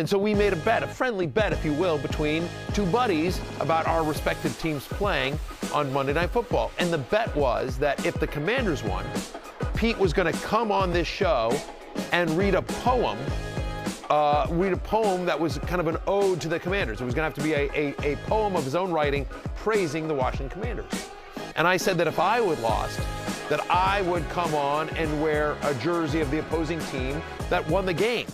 And so we made a bet, a friendly bet, if you will, between two buddies about our respective teams playing on Monday Night Football. And the bet was that if the Commanders won, Pete was going to come on this show and read a poem that was kind of an ode to the Commanders. It was going to have to be a poem of his own writing praising the Washington Commanders. And I said that if I would lost, that I would come on and wear a jersey of the opposing team that won the game.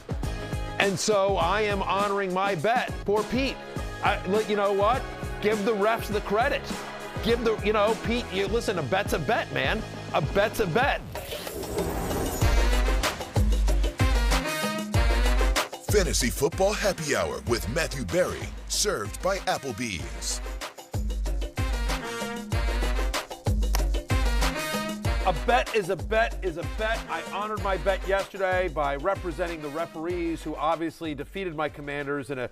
And so I am honoring my bet for Pete. You know what? Give the refs the credit. Give the, Pete, listen, a bet's a bet, man. A bet's a bet. Fantasy Football Happy Hour with Matthew Berry, served by Applebee's. A bet is a bet is a bet. I honored my bet yesterday by representing the referees who obviously defeated my Commanders and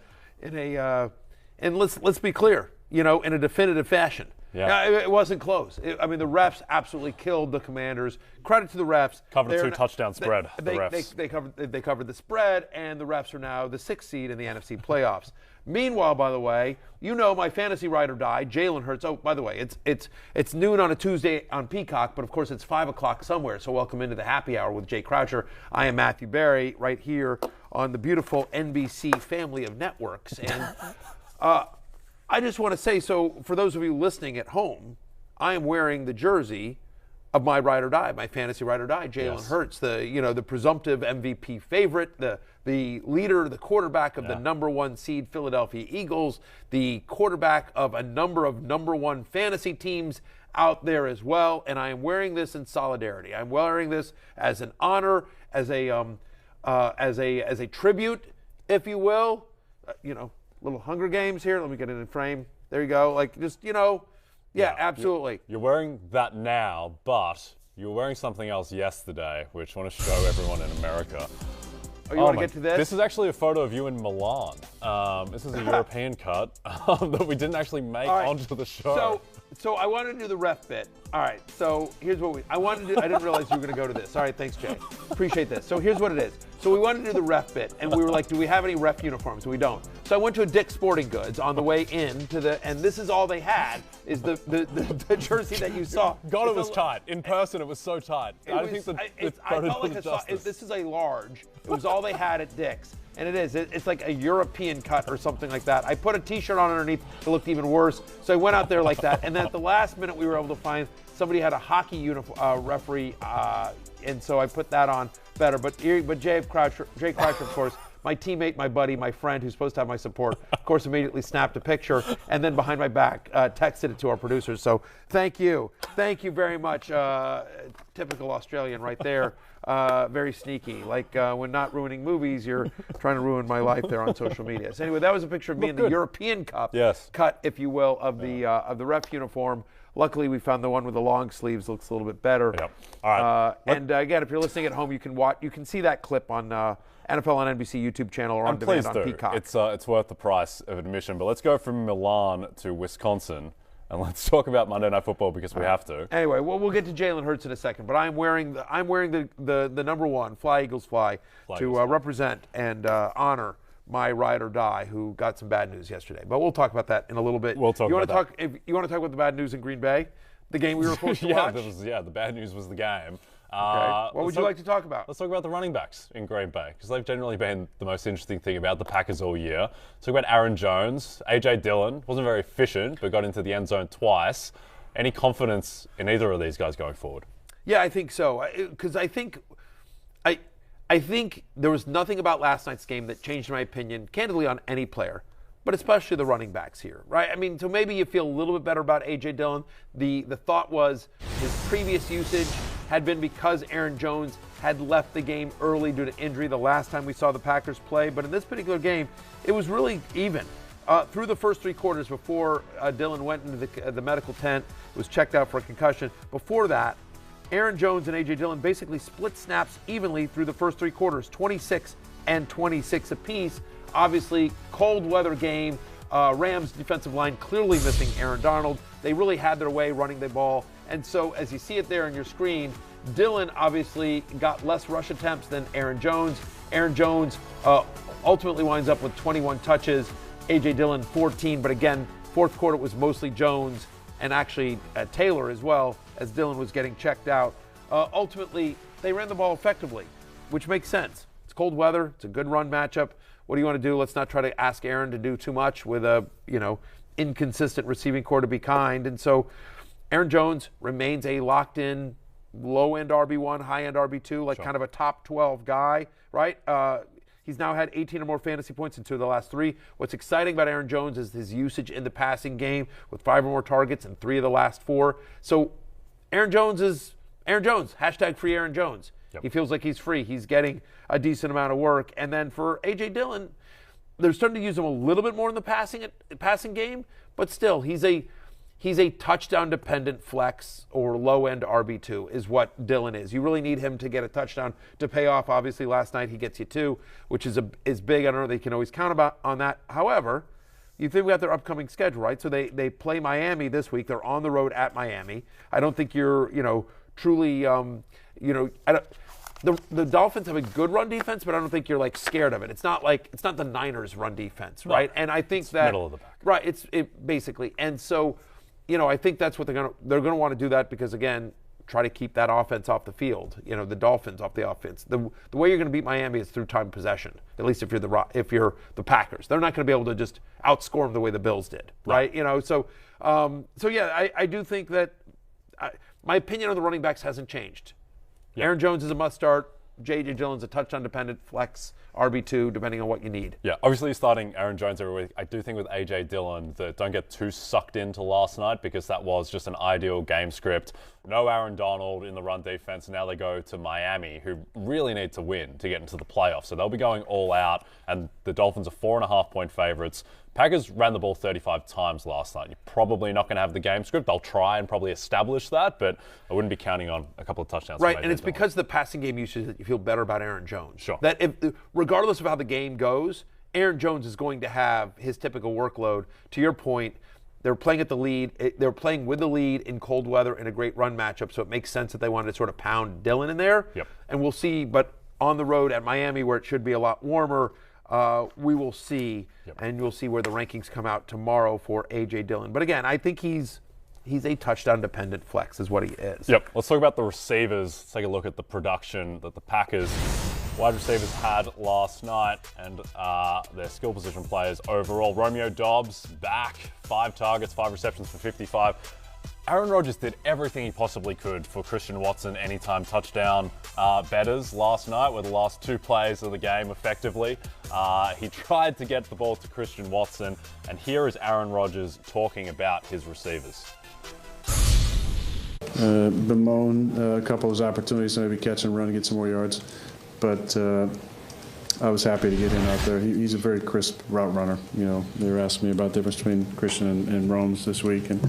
let's be clear, in a definitive fashion. Yeah. It wasn't close. The refs absolutely killed the Commanders. Credit to the refs. Covered a two-touchdown spread, the refs. They covered the spread, and the refs are now the 6th seed in the NFC playoffs. Meanwhile, by the way, my fantasy ride or die, Jalen Hurts. Oh, by the way, it's noon on a Tuesday on Peacock, but of course it's 5 o'clock somewhere, so welcome into the happy hour with Jay Croucher. I am Matthew Berry right here on the beautiful NBC family of networks. And I just want to say, so for those of you listening at home, I am wearing the jersey of my ride or die, my fantasy ride or die, Jalen Hurts, the presumptive MVP favorite, the leader, the quarterback of the number 1 seed Philadelphia Eagles, the quarterback of a number of number 1 fantasy teams out there as well. And I am wearing this in solidarity. I'm wearing this as an honor, as a tribute, if you will. Little Hunger Games here. Let me get it in frame. There you go. Absolutely. You're wearing that now, but you were wearing something else yesterday, which I want to show everyone in America. Oh, you want to get to this? This is actually a photo of you in Milan. This is a European cut that we didn't actually make onto the show. So I wanted to do the ref bit. All right, so here's what I didn't realize you were going to go to this. All right, thanks, Jay. Appreciate this. So here's what it is. So we wanted to do the ref bit, and we were like, do we have any ref uniforms? We don't. So I went to a Dick's Sporting Goods on the way in and this is all they had, is the jersey that you saw. God, it was tight. In person, it was so tight. This is a large. It was all they had at Dick's. And it's like a European cut or something like that. I put a T-shirt on underneath. It looked even worse. So I went out there like that. And then at the last minute, we were able to find somebody had a hockey referee, and so I put that on better. But Jay Croucher, of course, my teammate, my buddy, my friend, who's supposed to have my support, of course, immediately snapped a picture and then behind my back texted it to our producers. So thank you very much. Typical Australian right there. Very sneaky. Like when not ruining movies, you're trying to ruin my life there on social media. So anyway, that was a picture of me in the European Cup cut, if you will, of the ref uniform. Luckily, we found the one with the long sleeves. Looks a little bit better. Yep. All right. And again, if you're listening at home, you can see that clip on NFL on NBC YouTube channel or on demand on Peacock. It's worth the price of admission. But let's go from Milan to Wisconsin. And let's talk about Monday Night Football because we have to. Anyway, we'll get to Jalen Hurts in a second, but I'm wearing the number 1 Fly Eagles Fly to represent and honor my ride or die who got some bad news yesterday. But we'll talk about that in a little bit. We'll talk about that. If you want to talk about the bad news in Green Bay, the game we were supposed to watch? The bad news was the game. Okay. What would you like to talk about? Let's talk about the running backs in Green Bay because they've generally been the most interesting thing about the Packers all year. Let's talk about Aaron Jones. A.J. Dillon wasn't very efficient but got into the end zone twice. Any confidence in either of these guys going forward? Yeah, I think so. Because I think there was nothing about last night's game that changed my opinion, candidly, on any player, but especially the running backs here, right? I mean, so maybe you feel a little bit better about A.J. Dillon. The thought was his previous usage had been because Aaron Jones had left the game early due to injury the last time we saw the Packers play. But in this particular game, it was really even. Through the first 3 quarters before Dillon went into the medical tent, was checked out for a concussion. Before that, Aaron Jones and A.J. Dillon basically split snaps evenly through the first 3 quarters, 26 and 26 apiece. Obviously, cold weather game. Rams defensive line clearly missing Aaron Donald. They really had their way running the ball. And so as you see it there on your screen, Dillon obviously got less rush attempts than Aaron Jones. Aaron Jones ultimately winds up with 21 touches. A.J. Dillon 14, but again, fourth quarter was mostly Jones and actually Taylor as well, as Dillon was getting checked out. Ultimately, they ran the ball effectively, which makes sense. It's cold weather. It's a good run matchup. What do you want to do? Let's not try to ask Aaron to do too much with a, inconsistent receiving core, to be kind. And so Aaron Jones remains a locked-in, low-end RB1, high-end RB2, kind of a top 12 guy, right? He's now had 18 or more fantasy points in 2 of the last 3. What's exciting about Aaron Jones is his usage in the passing game with 5 or more targets in 3 of the last 4. So Aaron Jones is Aaron Jones. # free Aaron Jones. Yep. He feels like he's free. He's getting a decent amount of work. And then for A.J. Dillon, they're starting to use him a little bit more in the passing game, but still, he's a touchdown-dependent flex or low-end RB2 is what Dillon is. You really need him to get a touchdown to pay off. Obviously, last night he gets you 2, which is big. I don't know if they can always count on that. However, you think about their upcoming schedule, right? So they play Miami this week. They're on the road at Miami. I don't think you're, truly, the Dolphins have a good run defense, but I don't think you're scared of it. It's not the Niners run defense, right? And I think that middle of the pack. Right, it's basically. And so, I think that's what they're going to want to do that because, again, try to keep that offense off the field, the Dolphins off the offense. The way you're going to beat Miami is through time possession, at least if you're the Packers. They're not going to be able to just outscore them the way the Bills did, right? So yeah, I do think that my opinion on the running backs hasn't changed. Yep. Aaron Jones is a must start. J.J. Dillon's a touchdown-dependent flex RB2, depending on what you need. Yeah, obviously starting Aaron Jones every week. I do think with A.J. Dillon that don't get too sucked into last night because that was just an ideal game script. No Aaron Donald in the run defense. Now they go to Miami, who really need to win to get into the playoffs. So they'll be going all out, and the Dolphins are 4.5-point favorites. Packers ran the ball 35 times last night. You're probably not going to have the game script. They'll try and probably establish that, but I wouldn't be counting on a couple of touchdowns. Right, and it's because of the passing game usage that you feel better about Aaron Jones. Sure. That regardless of how the game goes, Aaron Jones is going to have his typical workload. To your point, they're playing at the lead. They're playing with the lead in cold weather in a great run matchup, so it makes sense that they wanted to sort of pound Dillon in there. Yep. And we'll see, but on the road at Miami where it should be a lot warmer, we will see, and you'll see where the rankings come out tomorrow for A.J. Dillon. But again, I think he's a touchdown-dependent flex is what he is. Yep. Let's talk about the receivers. Let's take a look at the production that the Packers wide receivers had last night and their skill position players overall. Romeo Doubs back, 5 targets, 5 receptions for 55. Aaron Rodgers did everything he possibly could for Christian Watson anytime touchdown bettors last night with the last 2 plays of the game effectively. He tried to get the ball to Christian Watson, and here is Aaron Rodgers talking about his receivers. Bemoan a couple of his opportunities to maybe catch and run and get some more yards, but I was happy to get him out there. He's a very crisp route runner. They were asking me about the difference between Christian and Romes this week, and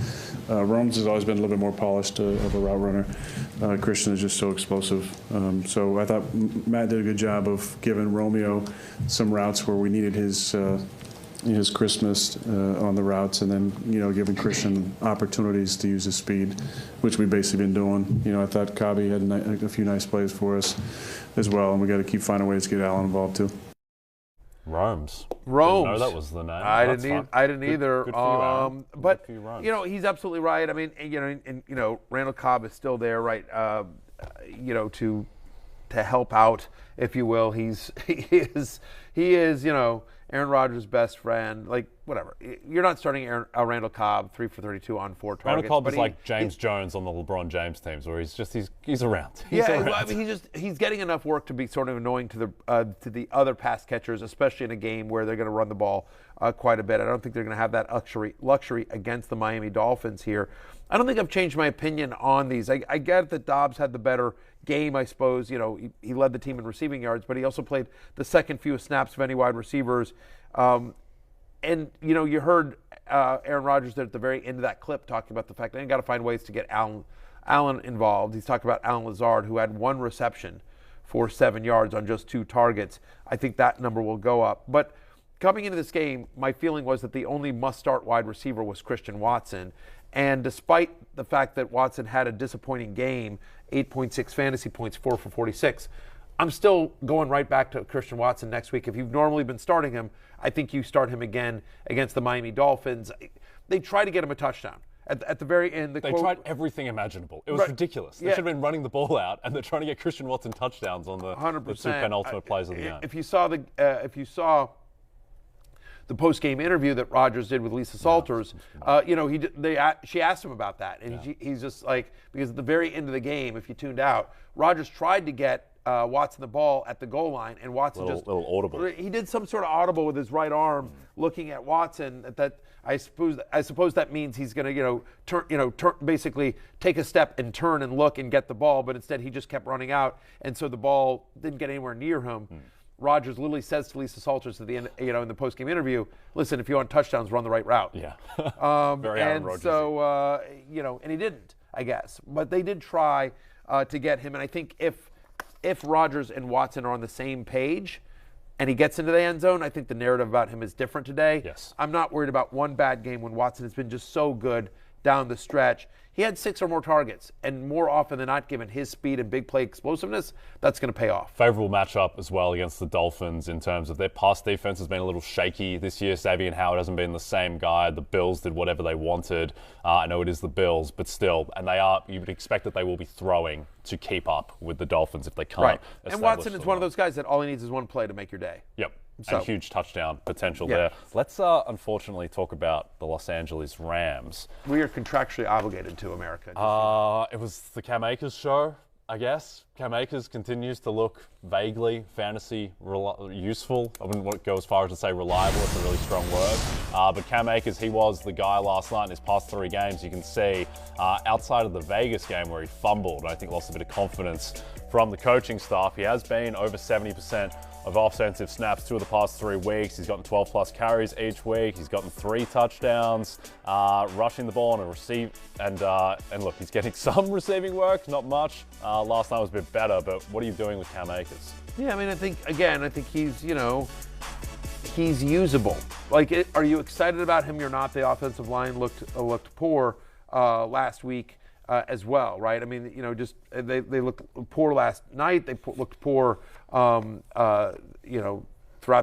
Romes has always been a little bit more polished of a route runner. Christian is just so explosive. So I thought Matt did a good job of giving Romeo some routes where we needed his crispness on the routes, and then giving Christian opportunities to use his speed, which we've basically been doing. I thought Cobby had a few nice plays for us as well, and we got to keep finding ways to get Allen involved too. Romes. Didn't know that was the name. I didn't either. Good for you, Aaron. But good for you, he's absolutely right. I mean, and Randall Cobb is still there, right? To help out, if you will. He is Aaron Rodgers' best friend, whatever. You're not starting Randall Cobb 3 for 32 on 4 targets. Randall Cobb is like James Jones on the LeBron James teams, where he's around. He's getting enough work to be sort of annoying to the other pass catchers, especially in a game where they're going to run the ball quite a bit. I don't think they're going to have that luxury against the Miami Dolphins here. I don't think I've changed my opinion on these. I get that Doubs had the better game, I suppose. He led the team in receiving yards, but he also played the second fewest snaps of any wide receivers. And you heard Aaron Rodgers there at the very end of that clip talking about the fact that they got to find ways to get Allen involved. He's talking about Allen Lazard, who had 1 reception for 7 yards on just 2 targets. I think that number will go up. But coming into this game, my feeling was that the only must-start wide receiver was Christian Watson. And despite the fact that Watson had a disappointing game, 8.6 fantasy points, 4 for 46, I'm still going right back to Christian Watson next week. If you've normally been starting him, I think you start him again against the Miami Dolphins. They try to get him a touchdown. At the very end, they tried everything imaginable. It was ridiculous. They should have been running the ball out, and they're trying to get Christian Watson touchdowns on the 2 penultimate plays of the game. If you saw the post-game interview that Rodgers did with Lisa Salters, she asked him about that, and he's just like, because at the very end of the game, if you tuned out, Rodgers tried to get Watson the ball at the goal line, and Watson little audible. He did some sort of audible with his right arm, looking at Watson. That I suppose that means he's going to basically take a step and turn and look and get the ball, but instead he just kept running out, and so the ball didn't get anywhere near him. Rodgers literally says to Lisa Salters at the end, in the post-game interview, "Listen, if you want touchdowns, run the right route." Yeah. Very Aaron Rodgers. So and he didn't, I guess, but they did try to get him, and I think if Rodgers and Watson are on the same page and he gets into the end zone, I think the narrative about him is different today. Yes. I'm not worried about one bad game when Watson has been just so good down the stretch. He had 6 or more targets, and more often than not, given his speed and big play explosiveness, that's going to pay off. Favorable matchup as well against the Dolphins in terms of their pass defense has been a little shaky this year. Xavier Howard hasn't been the same guy. The Bills did whatever they wanted. I know it is the Bills, but still, and you would expect that they will be throwing to keep up with the Dolphins if they can't. Right. And Watson is one of those guys that all he needs is one play to make your day. Yep. And huge touchdown potential there. Let's unfortunately talk about the Los Angeles Rams. We are contractually obligated to America. It was the Cam Akers show, I guess. Cam Akers continues to look vaguely fantasy useful. I wouldn't want to go as far as to say reliable. It's a really strong word. But Cam Akers, he was the guy last night in his past 3 games. You can see outside of the Vegas game where he fumbled, I think lost a bit of confidence from the coaching staff. He has been over 70% of offensive snaps 2 of the past 3 weeks. He's gotten 12 plus carries each week. He's gotten 3 touchdowns, rushing the ball and and look, he's getting some receiving work, not much. Last night was a bit better, but what are you doing with Cam Akers? Yeah, I mean, I think he's, he's usable. Like, are you excited about him? You're not. The offensive line looked poor last week as well, right? I mean, they looked poor last night. They looked poor, throughout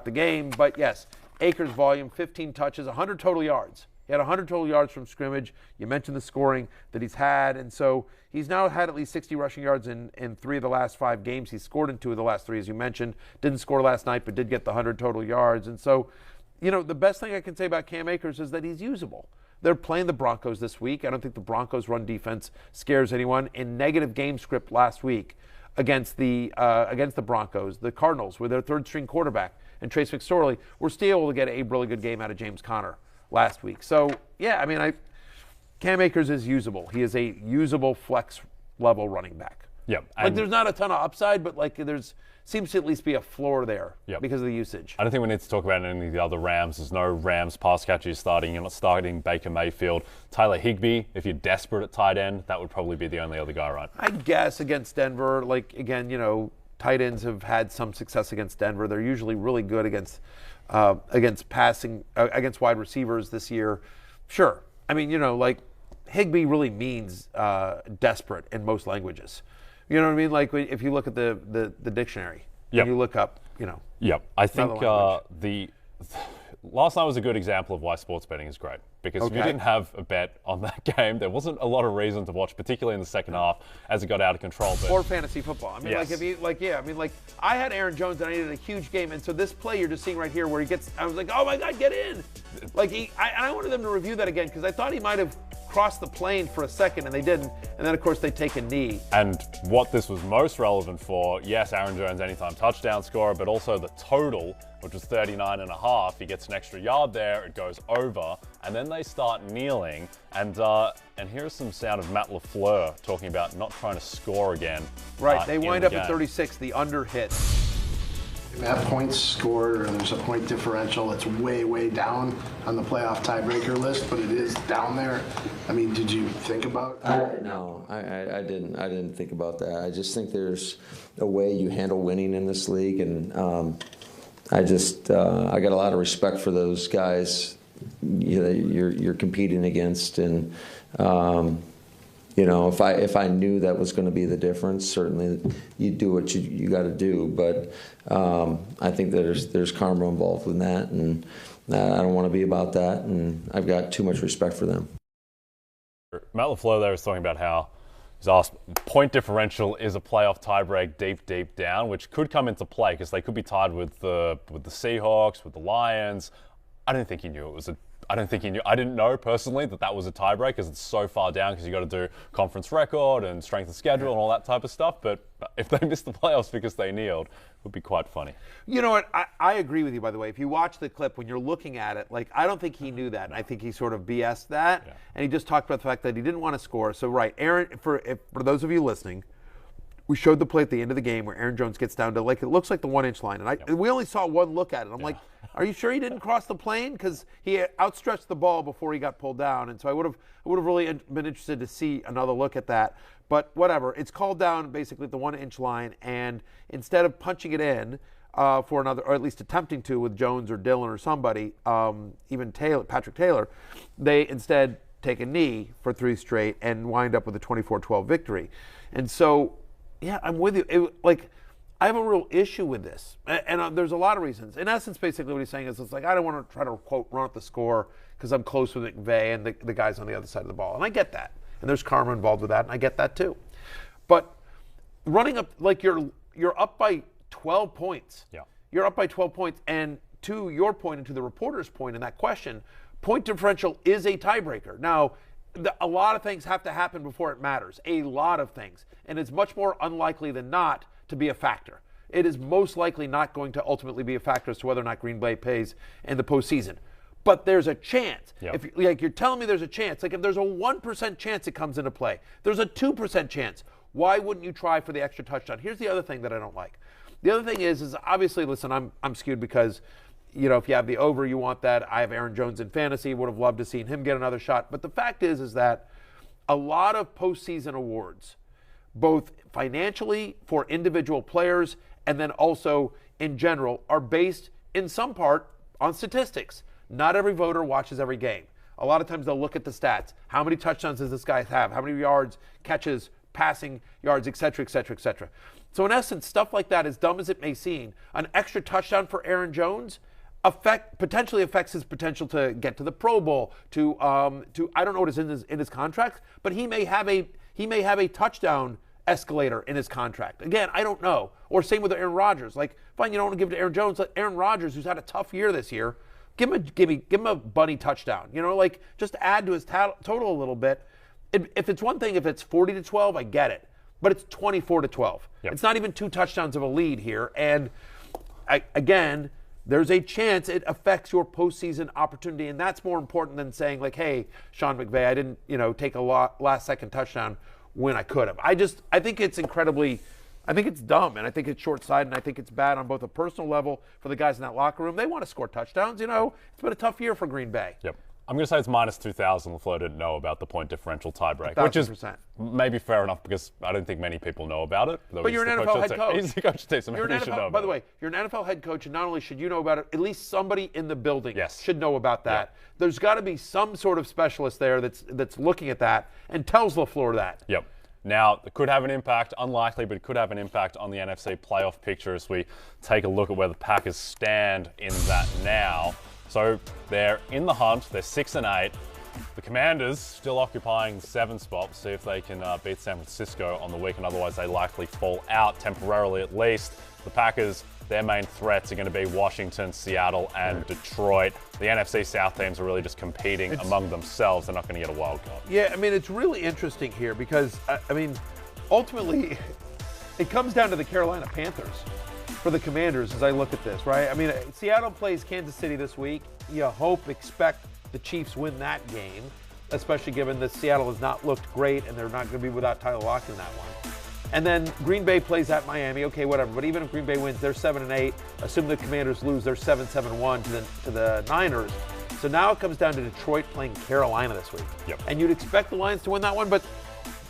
the game. But yes, Akers' volume, 15 touches, 100 total yards. He had 100 total yards from scrimmage. You mentioned the scoring that he's had, and so he's now had at least 60 rushing yards in 3 of the last 5 games. He's scored in 2 of the last 3, as you mentioned. Didn't score last night, but did get the 100 total yards. And so, the best thing I can say about Cam Akers is that he's usable. They're playing the Broncos this week. I don't think the Broncos' run defense scares anyone. In negative game script last week against the Broncos, the Cardinals with their 3rd-string quarterback and Trace McSorley were still able to get a really good game out of James Conner last week. So, yeah, I mean, Cam Akers is usable. He is a usable flex-level running back. Yep. There's not a ton of upside, but there's seems to at least be a floor there because of the usage. I don't think we need to talk about any of the other Rams. There's no Rams pass catchers starting. You're not starting Baker Mayfield. Tyler Higbee, if you're desperate at tight end, that would probably be the only other guy, right? I guess against Denver, tight ends have had some success against Denver. They're usually really good against passing, against wide receivers this year. Sure. I mean, Higbee really means desperate in most languages. You know what I mean? Like if you look at the dictionary, and you look up, Yep. I think the last night was a good example of why sports betting is great. Because if you didn't have a bet on that game, there wasn't a lot of reason to watch, particularly in the second half as it got out of control. But or fantasy football. I mean, I had Aaron Jones and I needed a huge game, and so this play you're just seeing right here, where I was like, oh my God, get in! I wanted them to review that again because I thought he might have crossed the plane for a second, and they didn't. And then, of course, they take a knee. And what this was most relevant for, yes, Aaron Jones anytime touchdown scorer, but also the total, which was 39.5. He gets an extra yard there. It goes over, and then they start kneeling. And here's some sound of Matt LaFleur talking about not trying to score again. Right. They wind up at 36. The under hit. At points scored, or there's a point differential, it's way, way down on the playoff tiebreaker list, but it is down there. I mean, did you think about it? No, I didn't. I didn't think about that. I just think there's a way you handle winning in this league, and I got a lot of respect for those guys you're competing against, and if I knew that was going to be the difference, certainly you do what you got to do. But I think that there's karma involved in that, and I don't want to be about that. And I've got too much respect for them. Matt LaFleur there was talking about how he's asked point differential is a playoff tiebreak deep down, which could come into play because they could be tied with the Seahawks, with the Lions. I don't think he knew it was I didn't know personally that was a tiebreak because it's so far down because you got to do conference record and strength of schedule and all that type of stuff. But if they miss the playoffs because they kneeled, it would be quite funny. You know what? I agree with you, by the way. If you watch the clip, when you're looking at it, I don't think he knew that. I think he sort of BS'd that. Yeah. And he just talked about the fact that he didn't want to score. So, right, Aaron, for those of you listening, we showed the play at the end of the game where Aaron Jones gets down to, it looks like the 1-inch line. And we only saw one look at it. I'm like, are you sure he didn't cross the plane? Because he outstretched the ball before he got pulled down. And so I would have really been interested to see another look at that. But whatever. It's called down basically at the 1-inch line. And instead of punching it in for another, or at least attempting to with Jones or Dillon or somebody, even Patrick Taylor, they instead take a knee for 3 straight and wind up with a 24-12 victory. And so, yeah, I'm with you. I have a real issue with this, and there's a lot of reasons. In essence, basically what he's saying is it's like, I don't want to try to, quote, run up the score because I'm close with McVay and the guys on the other side of the ball. And I get that. And there's karma involved with that, and I get that too. But running up, you're up by 12 points. Yeah. You're up by 12 points. And to your point and to the reporter's point in that question, point differential is a tiebreaker. Now, a lot of things have to happen before it matters. A lot of things. And it's much more unlikely than not to be a factor. It is most likely not going to ultimately be a factor as to whether or not Green Bay pays in the postseason. But there's a chance. Yep. If you're telling me there's a chance, if there's a 1% chance it comes into play, there's a 2% chance, why wouldn't you try for the extra touchdown? Here's the other thing that I don't like. The other thing is obviously, listen, I'm skewed because, if you have the over, you want that. I have Aaron Jones in fantasy, would have loved to seen him get another shot. But the fact is that a lot of postseason awards, both financially for individual players and then also in general, are based in some part on statistics. Not every voter watches every game. A lot of times they'll look at the stats. How many touchdowns does this guy have? How many yards, catches, passing yards, et cetera, et cetera, et cetera. So in essence, stuff like that, as dumb as it may seem, an extra touchdown for Aaron Jones potentially affects his potential to get to the Pro Bowl, to I don't know what is in his contract, but he may have a touchdown escalator in his contract. Again, I don't know. Or same with Aaron Rodgers. Fine, you don't want to give it to Aaron Jones. Let Aaron Rodgers, who's had a tough year this year, give him a bunny touchdown. Just add to his total a little bit. If it's one thing, if it's 40-12, I get it. But it's 24-12. Yep. It's not even 2 touchdowns of a lead here. And again, there's a chance it affects your postseason opportunity, and that's more important than saying hey, Sean McVay, I didn't, take a last-second touchdown when I could have. I think it's dumb, and I think it's short-sighted, and I think it's bad on both a personal level for the guys in that locker room. They want to score touchdowns. It's been a tough year for Green Bay. Yep. I'm going to say it's minus 2,000. LaFleur didn't know about the point differential tiebreak, which is 1,000%. Maybe fair enough because I don't think many people know about it. But you're an NFL head coach. He's the coach of the team, so maybe you should know about it. By the way, you're an NFL head coach, and not only should you know about it, at least somebody in the building Yes. should know about that. Yeah. There's got to be some sort of specialist there that's looking at that and tells LaFleur that. Yep. Now, it could have an impact, unlikely, but it could have an impact on the NFC playoff picture as we take a look at where the Packers stand in that now. So they're in the hunt. They're 6-8. The Commanders still occupying the 7th spot. See if they can beat San Francisco on the weekend. Otherwise, they likely fall out temporarily at least. The Packers, their main threats are going to be Washington, Seattle, and Detroit. The NFC South teams are really just competing among themselves. They're not going to get a wild card. Yeah, it's really interesting here because, ultimately, it comes down to the Carolina Panthers for the Commanders as I look at this, right? Seattle plays Kansas City this week. You expect the Chiefs win that game, especially given that Seattle has not looked great and they're not going to be without Tyler Lockett in that one. And then Green Bay plays at Miami. Okay, whatever. But even if Green Bay wins, they're 7-8. Assume the Commanders lose, they're 7-1 to the Niners. So now it comes down to Detroit playing Carolina this week. Yep. And you'd expect the Lions to win that one, but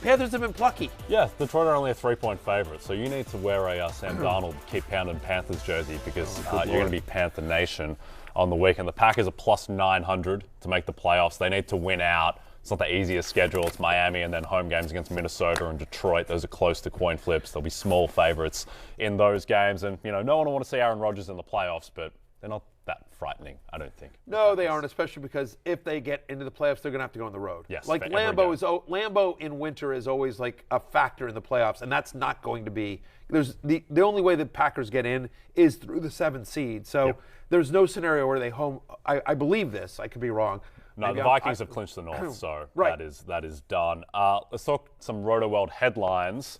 Panthers have been plucky. Yeah, Detroit are only a 3-point favorite, so you need to wear a Sam Darnold Keep Pounding Panthers jersey because you're going to be Panther Nation on the weekend. The Packers are plus 900 to make the playoffs. They need to win out It's not the easiest schedule. It's Miami and then home games against Minnesota and Detroit. Those are close to coin flips. There'll be small favorites in those games. And, no one will want to see Aaron Rodgers in the playoffs, but they're not that frightening, I don't think. No, they aren't, especially because if they get into the playoffs, they're going to have to go on the road. Yes, like Lambeau in winter is always like a factor in the playoffs, and that's not going to be. There's the only way the Packers get in is through the 7th seed. So there's no scenario where they home. I believe this. I could be wrong. No, Maybe the Vikings have clinched the North, so right. that is done. Let's talk some Roto-World headlines,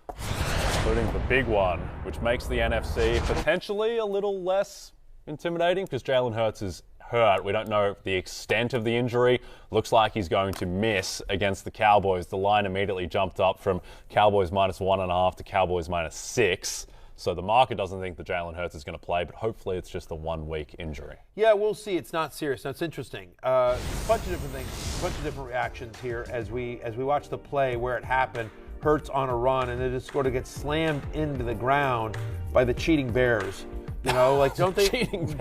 including the big one, which makes the NFC potentially a little less intimidating because Jalen Hurts is hurt. We don't know the extent of the injury. Looks like he's going to miss against the Cowboys. The line immediately jumped up from Cowboys -1.5 to Cowboys -6. So the market doesn't think that Jalen Hurts is going to play, but hopefully it's just a 1-week injury. Yeah, we'll see. It's not serious. That's interesting. A bunch of different things, a bunch of different reactions here as we watch the play where it happened. Hurts on a run, and it just sort of gets slammed into the ground by the cheating Bears. Don't they?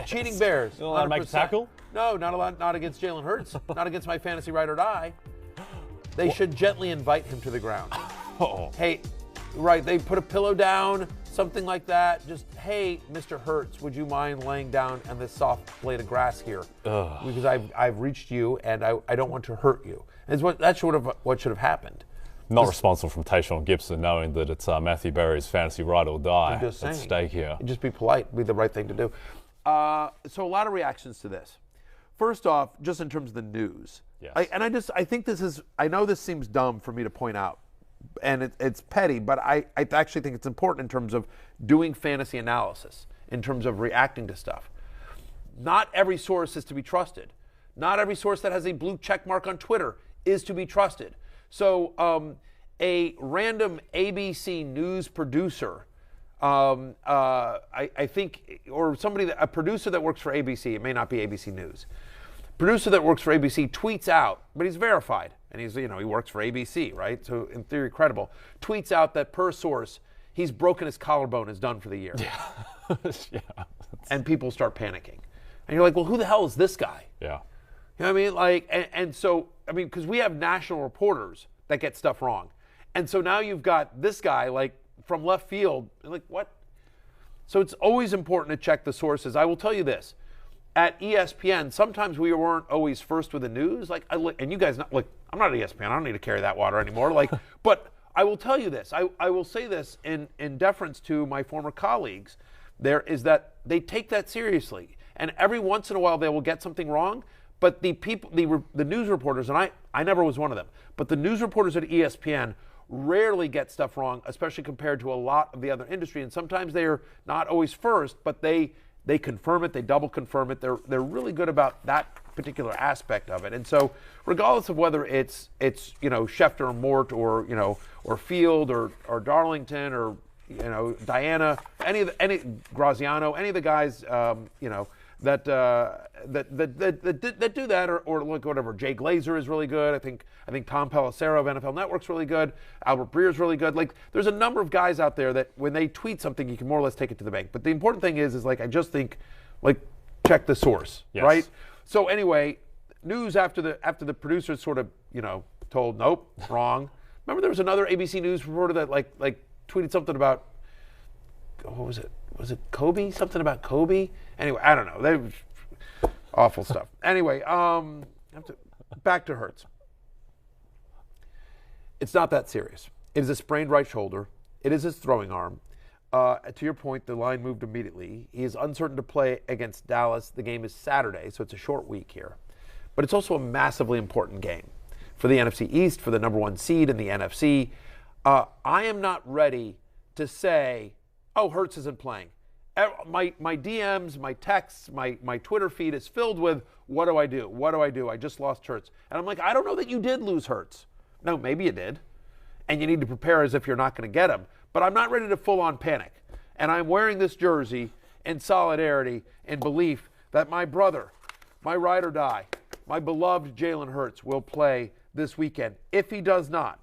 Cheating Bears. You allowed to make a tackle? No, not allowed. Not against Jalen Hurts. Not against my fantasy ride or die. They should gently invite him to the ground. Oh. Hey, right? They put a pillow down, something like that. Just, hey, Mr. Hurts, would you mind laying down on this soft blade of grass here? Because I've reached you and I don't want to hurt you. That's sort of what should have happened. Not responsible from Tayshaun Gibson, knowing that it's Matthew Berry's fantasy ride or die I'm just saying, at stake here. Just be polite, be the right thing to do. So a lot of reactions to this. First off, just in terms of the news, yes. I think this is. I know this seems dumb for me to point out, and it's petty, but I actually think it's important in terms of doing fantasy analysis, in terms of reacting to stuff. Not every source is to be trusted. Not every source that has a blue check mark on Twitter is to be trusted. So a random ABC News producer, I think, or a producer that works for ABC, it may not be ABC News, producer that works for ABC tweets out, but he's verified, and he works for ABC, right? So in theory, credible, tweets out that per source, he's broken his collarbone, is done for the year. Yeah. Yeah. And people start panicking. And you're like, well, who the hell is this guy? Yeah. You know what I mean? And so, because we have national reporters that get stuff wrong. And so now you've got this guy, from left field, what? So it's always important to check the sources. I will tell you this. At ESPN, sometimes we weren't always first with the news. And you guys, I'm not at ESPN. I don't need to carry that water anymore. But I will tell you this. I will say this in deference to my former colleagues. There is that they take that seriously. And every once in a while they will get something wrong. But the people, the news reporters, and I never was one of them, but the news reporters at ESPN rarely get stuff wrong, especially compared to a lot of the other industry. And sometimes they are not always first, but they confirm it, they double confirm it. They're really good about that particular aspect of it. And so, regardless of whether it's Schefter or Mort or Field or Darlington or Diana, any Graziano, any of the guys that do that, or look, whatever. Jay Glazer is really good. I think Tom Pelissero of NFL Network's really good. Albert Breer's really good. There's a number of guys out there that when they tweet something, you can more or less take it to the bank. But the important thing is I just think, check the source, yes. Right? So anyway, news after the producers sort of told nope, wrong. Remember there was another ABC News reporter that tweeted something about, what was it? Was it Kobe? Something about Kobe? Anyway, I don't know. They awful stuff. Anyway, back to Hurts. It's not that serious. It is a sprained right shoulder. It is his throwing arm. To your point, the line moved immediately. He is uncertain to play against Dallas. The game is Saturday, so it's a short week here. But it's also a massively important game for the NFC East, for the number 1 seed in the NFC. I am not ready to say, oh, Hurts isn't playing. My DMs, my texts, my Twitter feed is filled with, what do I do? What do I do? I just lost Hurts. And I'm like, I don't know that you did lose Hurts. No, maybe you did. And you need to prepare as if you're not going to get him. But I'm not ready to full-on panic. And I'm wearing this jersey in solidarity and belief that my brother, my ride or die, my beloved Jalen Hurts will play this weekend. If he does not,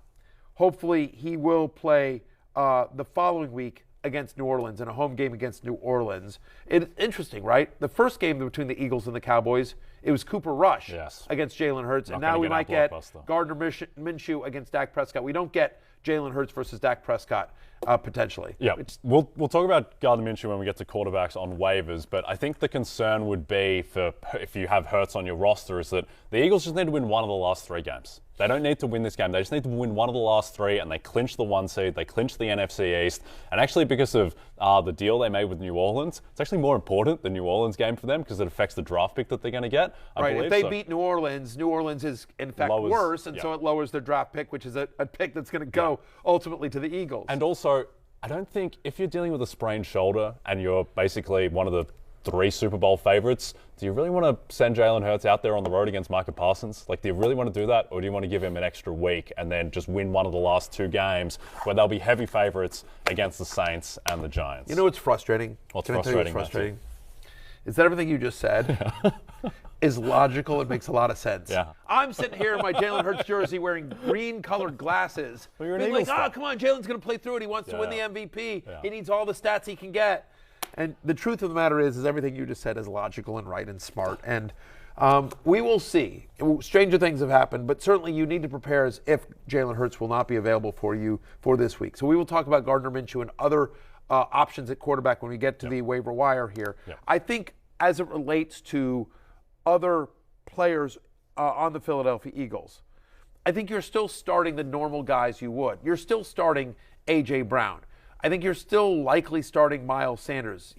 hopefully he will play the following week against New Orleans and a home game against New Orleans. It's interesting, right? The first game between the Eagles and the Cowboys, it was Cooper Rush against Jalen Hurts, and now we might get Gardner Minshew against Dak Prescott. We don't get Jalen Hurts versus Dak Prescott potentially. Yeah, we'll talk about Gardner Minshew when we get to quarterbacks on waivers, but I think the concern would be for if you have Hurts on your roster is that the Eagles just need to win one of the last 3 games. They don't need to win this game. They just need to win one of the last 3, and they clinch the 1 seed. They clinch the NFC East. And actually, because of the deal they made with New Orleans, it's actually more important, the New Orleans game for them, because it affects the draft pick that they're going to get. Right. If they beat New Orleans is, in fact, worse, and so it lowers their draft pick, which is a pick that's going to go ultimately to the Eagles. And also, I don't think if you're dealing with a sprained shoulder and you're basically one of the 3 Super Bowl favorites, do you really want to send Jalen Hurts out there on the road against Micah Parsons? Like, do you really want to do that, or do you want to give him an extra week and then just win one of the last 2 games where they'll be heavy favorites against the Saints and the Giants? You know what's frustrating? What's frustrating? Is that everything you just said is logical and makes a lot of sense. Yeah. I'm sitting here in my Jalen Hurts jersey wearing green-colored glasses. Well, you're an being Eagles like, fan. come on, Jalen's going to play through it. He wants to win the MVP. Yeah. He needs all the stats he can get. And the truth of the matter is everything you just said is logical and right and smart. And we will see. Stranger things have happened, but certainly you need to prepare as if Jalen Hurts will not be available for you for this week. So we will talk about Gardner Minshew and other options at quarterback when we get to the waiver wire here. I think as it relates to other players on the Philadelphia Eagles, I think you're still starting the normal guys you would. You're still starting A.J. Brown. I think you're still likely starting Miles Sanders,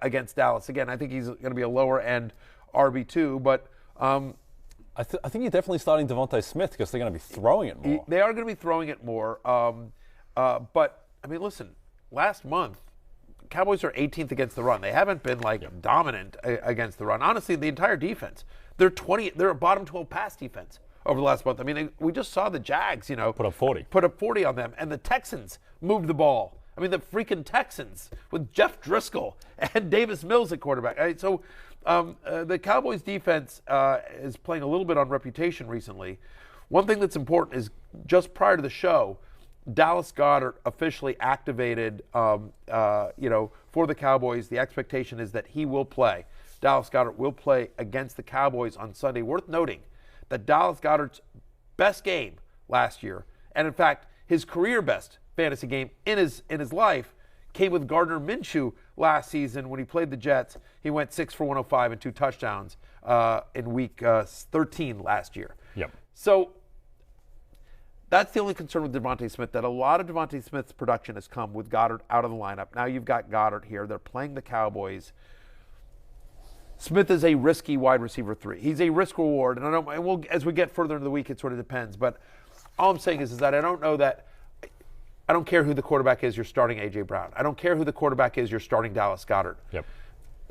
against Dallas. Again, I think he's going to be a lower-end RB2, but I think you're definitely starting Devontae Smith because they're going to be throwing it more. They are going to be throwing it more. But, I mean, listen, last month, Cowboys are 18th against the run. They haven't been, dominant against the run. Honestly, the entire defense, they're a bottom 12 pass defense over the last month. I mean, we just saw the Jags, put up 40. Put up 40 on them, and the Texans moved the ball. I mean, the freaking Texans with Jeff Driscoll and Davis Mills at quarterback. Right? So the Cowboys defense is playing a little bit on reputation recently. One thing that's important is just prior to the show, Dallas Goedert officially activated, for the Cowboys. The expectation is that he will play. Dallas Goedert will play against the Cowboys on Sunday. Worth noting that Dallas Goedert's best game last year, and in fact, his career best fantasy game in his life came with Gardner Minshew last season when he played the Jets. He went 6 for 105 and 2 touchdowns in week 13 last year. Yep. So that's the only concern with Devontae Smith, that a lot of Devontae Smith's production has come with Goedert out of the lineup. Now you've got Goedert here. They're playing the Cowboys. Smith is a risky wide receiver 3. He's a risk reward, and as we get further into the week, it sort of depends. But all I'm saying is that I don't care who the quarterback is, you're starting A.J. Brown. I don't care who the quarterback is, you're starting Dallas Goedert. Yep.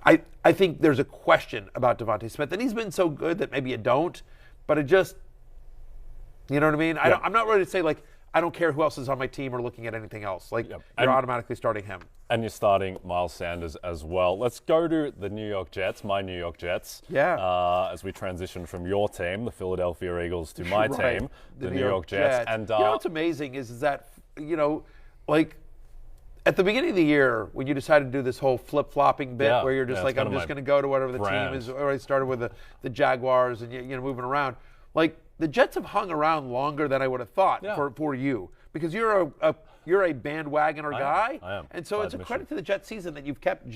I think there's a question about Devontae Smith, and he's been so good that maybe you don't, but it just, you know what I mean? Yep. I'm not ready to say, I don't care who else is on my team or looking at anything else. You're automatically starting him. And you're starting Miles Sanders as well. Let's go to the New York Jets, my New York Jets. Yeah. As we transition from your team, the Philadelphia Eagles, to my team, the New York Jets. And what's amazing is that, at the beginning of the year, when you decided to do this whole flip-flopping bit where you're just I'm just going to go to whatever the team is, or I started with the Jaguars and, moving around. The Jets have hung around longer than I would have thought for you, because you're a bandwagoner guy. I am. And so it's a credit to the Jets season that you've kept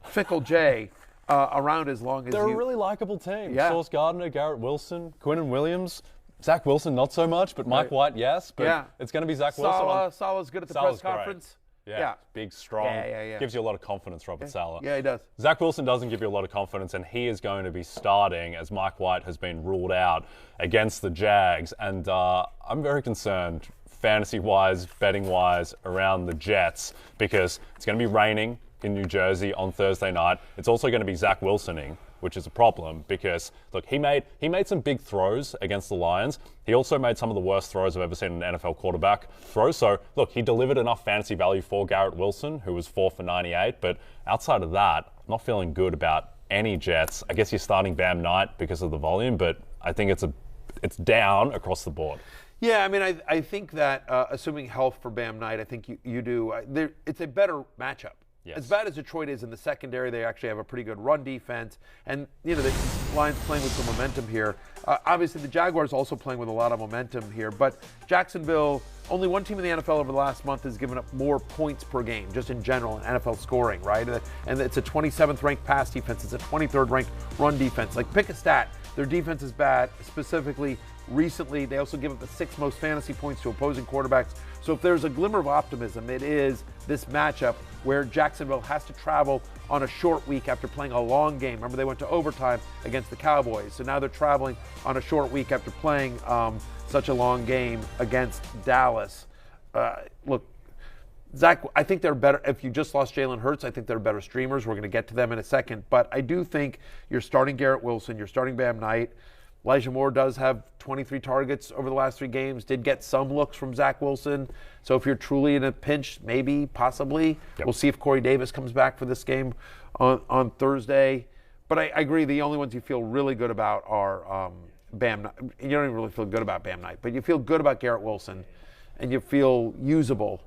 Fickle Jay, around as long as They're a really likable team. Yeah. Sauce Gardner, Garrett Wilson, Quinnen Williams. Zach Wilson, not so much, but Mike White, yes. But it's going to be Zach Wilson. Salah's good at the Salah's press conference. Yeah. Big, strong. Yeah. Gives you a lot of confidence, Robert Saleh. Yeah, he does. Zach Wilson doesn't give you a lot of confidence, and he is going to be starting as Mike White has been ruled out against the Jags. And I'm very concerned, fantasy-wise, betting-wise, around the Jets, because it's going to be raining in New Jersey on Thursday night. It's also going to be Zach Wilsoning, which is a problem because, look, he made some big throws against the Lions. He also made some of the worst throws I've ever seen an NFL quarterback throw. So, look, he delivered enough fantasy value for Garrett Wilson, who was 4 for 98. But outside of that, I'm not feeling good about any Jets. I guess you're starting Bam Knight because of the volume, but I think it's down across the board. Yeah, I mean, I think that assuming health for Bam Knight, I think you do. It's a better matchup. Yes. As bad as Detroit is in the secondary, they actually have a pretty good run defense. And, the Lions playing with some momentum here. Obviously, the Jaguars also playing with a lot of momentum here. But Jacksonville, only one team in the NFL over the last month has given up more points per game, just in general, in NFL scoring, right? And it's a 27th ranked pass defense. It's a 23rd ranked run defense. Like, pick a stat. Their defense is bad, specifically recently. They also give up the 6th most fantasy points to opposing quarterbacks. So if there's a glimmer of optimism, it is this matchup where Jacksonville has to travel on a short week after playing a long game. Remember, they went to overtime against the Cowboys. So now they're traveling on a short week after playing such a long game against Dallas. Look, Zach, I think they're better. If you just lost Jalen Hurts, I think they're better streamers. We're going to get to them in a second. But I do think you're starting Garrett Wilson, you're starting Bam Knight. Elijah Moore does have 23 targets over the last 3 games, did get some looks from Zach Wilson. So if you're truly in a pinch, maybe, possibly. Yep. We'll see if Corey Davis comes back for this game on Thursday. But I agree, the only ones you feel really good about are Bam Knight. You don't even really feel good about Bam Knight, but you feel good about Garrett Wilson, and you feel usable.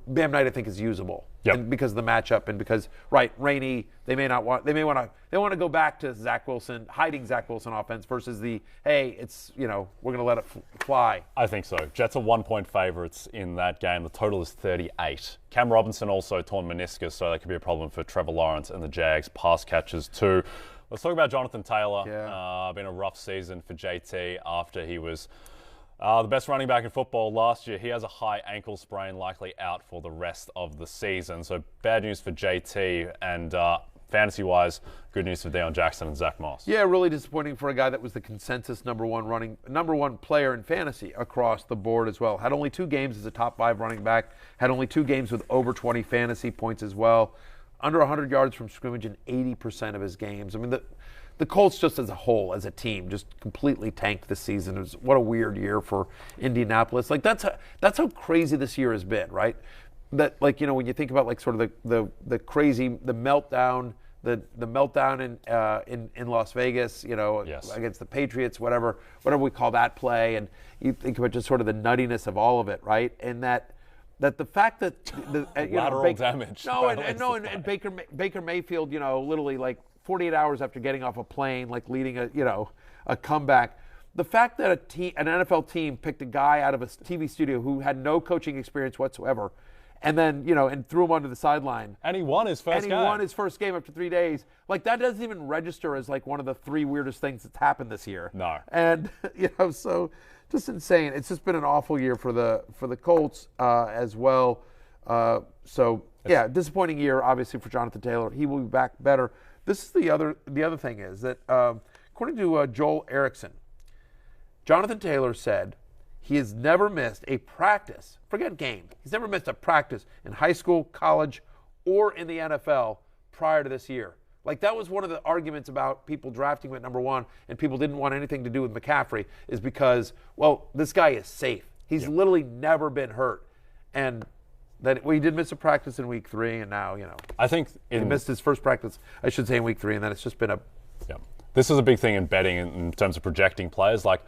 Bam Knight, I think, is usable. Yep. And because of the matchup and because, Rainey, they want to go back to Zach Wilson, hiding Zach Wilson offense versus hey, it's, we're going to let it fly. I think so. Jets are 1-point favorites in that game. The total is 38. Cam Robinson also torn meniscus, so that could be a problem for Trevor Lawrence and the Jags pass catchers too. Let's talk about Jonathan Taylor. Yeah. Been a rough season for JT after he was the best running back in football last year. He has a high ankle sprain, likely out for the rest of the season. So bad news for JT, and fantasy-wise, good news for Deon Jackson and Zack Moss. Yeah, really disappointing for a guy that was the consensus number one player in fantasy across the board as well. Had only 2 games as a top 5 running back. Had only 2 games with over 20 fantasy points as well. Under 100 yards from scrimmage in 80% of his games. I mean, the Colts just as a whole, as a team, just completely tanked this season. What a weird year for Indianapolis. Like, that's how crazy this year has been, right? That, like, when you think about, like, sort of the crazy, the meltdown, the meltdown in Las Vegas, Yes. against the Patriots, whatever we call that play, and you think about just sort of the nuttiness of all of it, right? And that the fact that lateral damage. And Baker Mayfield, literally like 48 hours after getting off a plane, like leading a comeback. The fact that an NFL team picked a guy out of a TV studio who had no coaching experience whatsoever, and then and threw him onto the sideline, And he won his first game. And he won his first game after 3 days. Like, that doesn't even register as like one of the 3 weirdest things that's happened this year. No. And so just insane. It's just been an awful year for the Colts as well. Disappointing year obviously for Jonathan Taylor. He will be back better. This is the other thing is that according to Joel Erickson, Jonathan Taylor said he has never missed a practice. Forget game. He's never missed a practice in high school, college, or in the NFL prior to this year. Like, that was one of the arguments about people drafting him at number 1 and people didn't want anything to do with McCaffrey, is because, well, this guy is safe. He's literally never been hurt. And he did miss a practice in week 3, and now, I think he missed his first practice, I should say, in week 3, and then it's just been This is a big thing in betting in terms of projecting players. Like,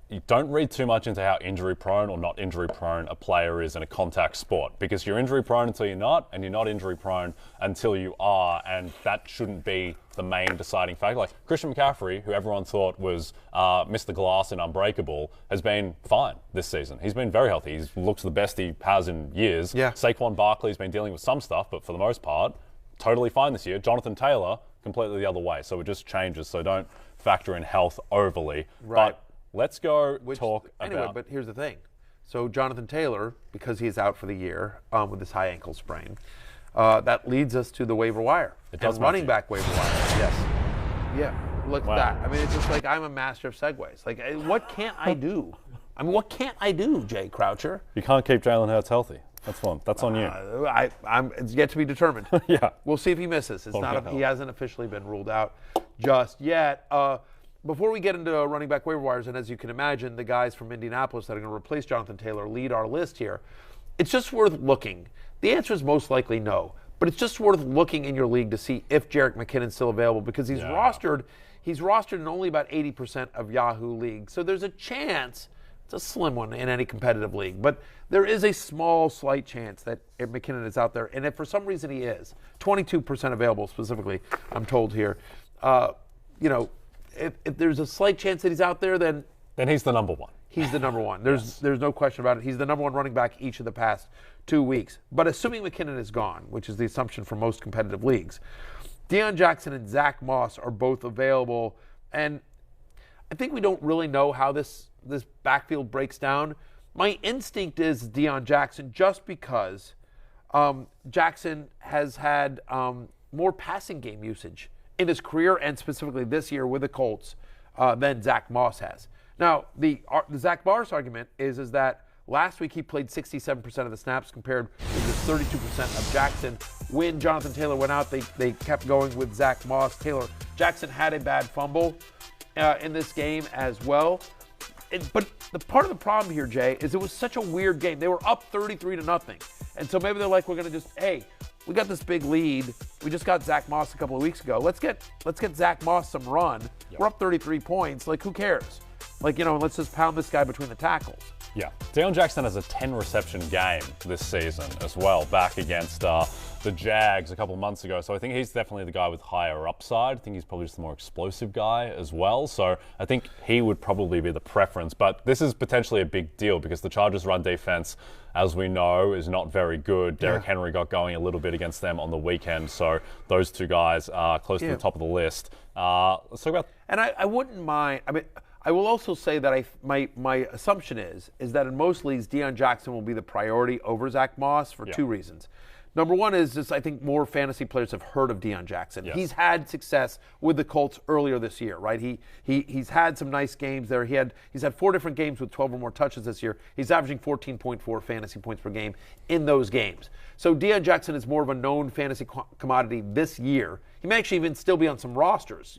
you don't read too much into how injury prone or not injury prone a player is in a contact sport, because you're injury prone until you're not, and you're not injury prone until you are, and that shouldn't be the main deciding factor. Like Christian McCaffrey, who everyone thought was Mr. Glass and unbreakable, has been fine this season. He's been very healthy. He's looked the best he has in years. Yeah. Saquon Barkley's been dealing with some stuff, but for the most part, totally fine this year. Jonathan Taylor, completely the other way. So it just changes. So don't factor in health overly. Right. But let's go talk about. But here's the thing. So Jonathan Taylor, because he is out for the year with this high ankle sprain, that leads us to the waiver wire. It does, running back waiver wire. Yes. Yeah. Look at that. I mean, it's just like I'm a master of segues. Like, what can't I do? I mean, what can't I do, Jay Croucher? You can't keep Jalen Hurts healthy. That's fun. That's on you. It's yet to be determined. Yeah. We'll see if he misses. He hasn't officially been ruled out just yet. Before we get into running back waiver wires, and as you can imagine, the guys from Indianapolis that are going to replace Jonathan Taylor lead our list here, it's just worth looking. The answer is most likely no, but it's just worth looking in your league to see if Jerick McKinnon's still available, because he's rostered in only about 80% of Yahoo leagues. So there's a chance It's a slim one in any competitive league. But there is a slight chance that McKinnon is out there. And if for some reason he is, 22% available specifically, I'm told here. If there's a slight chance that he's out there, then he's the number one. He's the number one. There's no question about it. He's the number one running back each of the past 2 weeks. But assuming McKinnon is gone, which is the assumption for most competitive leagues, Deon Jackson and Zack Moss are both available. And I think we don't really know how this backfield breaks down. My instinct is Deon Jackson just because Jackson has had more passing game usage in his career and specifically this year with the Colts than Zack Moss has. Now, the Zack Moss argument is that last week he played 67% of the snaps compared with the 32% of Jackson. When Jonathan Taylor went out, they kept going with Zack Moss. Jackson had a bad fumble in this game as well. But the part of the problem here, Jay, is it was such a weird game. They were up 33-0. And so maybe they're like, we're going to just, hey, we got this big lead. We just got Zack Moss a couple of weeks ago. Let's get Zack Moss some run. Yep. We're up 33 points. Like, who cares? Like, let's just pound this guy between the tackles. Yeah. Deon Jackson has a 10-reception game this season as well, back against the Jags a couple of months ago. So I think he's definitely the guy with higher upside. I think he's probably just the more explosive guy as well. So I think he would probably be the preference. But this is potentially a big deal because the Chargers' run defense, as we know, is not very good. Derrick Henry got going a little bit against them on the weekend. So those two guys are close to the top of the list. Let's talk about... And I wouldn't mind... I will also say that my assumption is that in most leagues, Deon Jackson will be the priority over Zack Moss for two reasons. Number one is just I think more fantasy players have heard of Deon Jackson. Yes. He's had success with the Colts earlier this year, right? He's had some nice games there. He's had 4 different games with 12 or more touches this year. He's averaging 14.4 fantasy points per game in those games. So Deon Jackson is more of a known fantasy commodity this year. He may actually even still be on some rosters,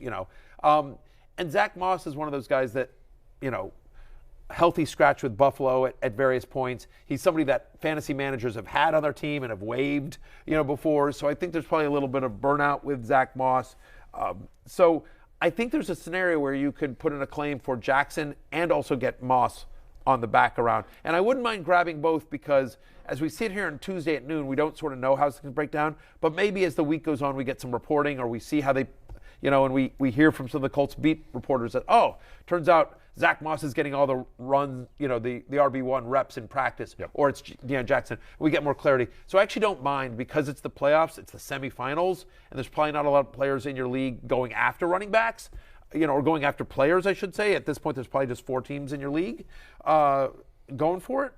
And Zack Moss is one of those guys that, healthy scratch with Buffalo at various points. He's somebody that fantasy managers have had on their team and have waived, before. So I think there's probably a little bit of burnout with Zack Moss. So I think there's a scenario where you could put in a claim for Jackson and also get Moss on the back around. And I wouldn't mind grabbing both because as we sit here on Tuesday at noon, we don't sort of know how it's going to break down. But maybe as the week goes on, we get some reporting or we see how they and we hear from some of the Colts beat reporters that, turns out Zack Moss is getting all the runs, the RB1 reps in practice, or it's Deon Jackson. We get more clarity. So I actually don't mind because it's the playoffs, it's the semifinals, and there's probably not a lot of players in your league going after running backs, or going after players, I should say. At this point, there's probably just 4 teams in your league going for it.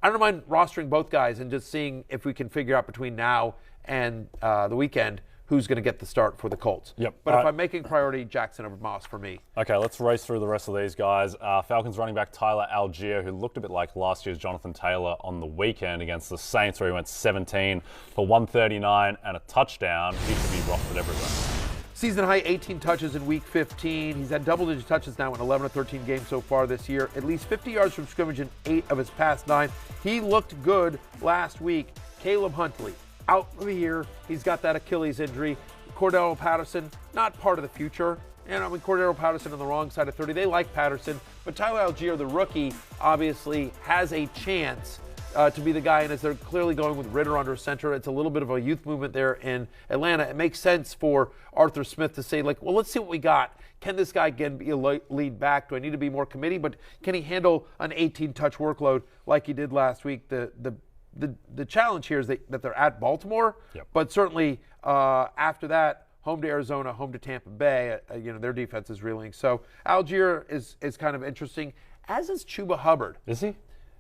I don't mind rostering both guys and just seeing if we can figure out between now and the weekend who's going to get the start for the Colts. But if I'm making priority, Jackson over Moss for me. Okay, let's race through the rest of these guys. Falcons running back Tyler Allgeier, who looked a bit like last year's Jonathan Taylor on the weekend against the Saints, where he went 17 for 139 and a touchdown. He should be rostered everywhere. Season high 18 touches in week 15. He's had double-digit touches now in 11 of 13 games so far this year. At least 50 yards from scrimmage in 8 of his past 9. He looked good last week. Caleb Huntley, out for the year. He's got that Achilles injury. Cordero Patterson, not part of the future. Cordero Patterson on the wrong side of 30. They like Patterson. But Tyler Allgeier, the rookie, obviously has a chance to be the guy. And as they're clearly going with Ritter under center, it's a little bit of a youth movement there in Atlanta. It makes sense for Arthur Smith to say, let's see what we got. Can this guy again be a lead back? Do I need to be more committee? But can he handle an 18-touch workload like he did last week? The challenge here is that they're at Baltimore, but certainly after that, home to Arizona, home to Tampa Bay, their defense is reeling. So Allgeier is kind of interesting, as is Chuba Hubbard. Is he?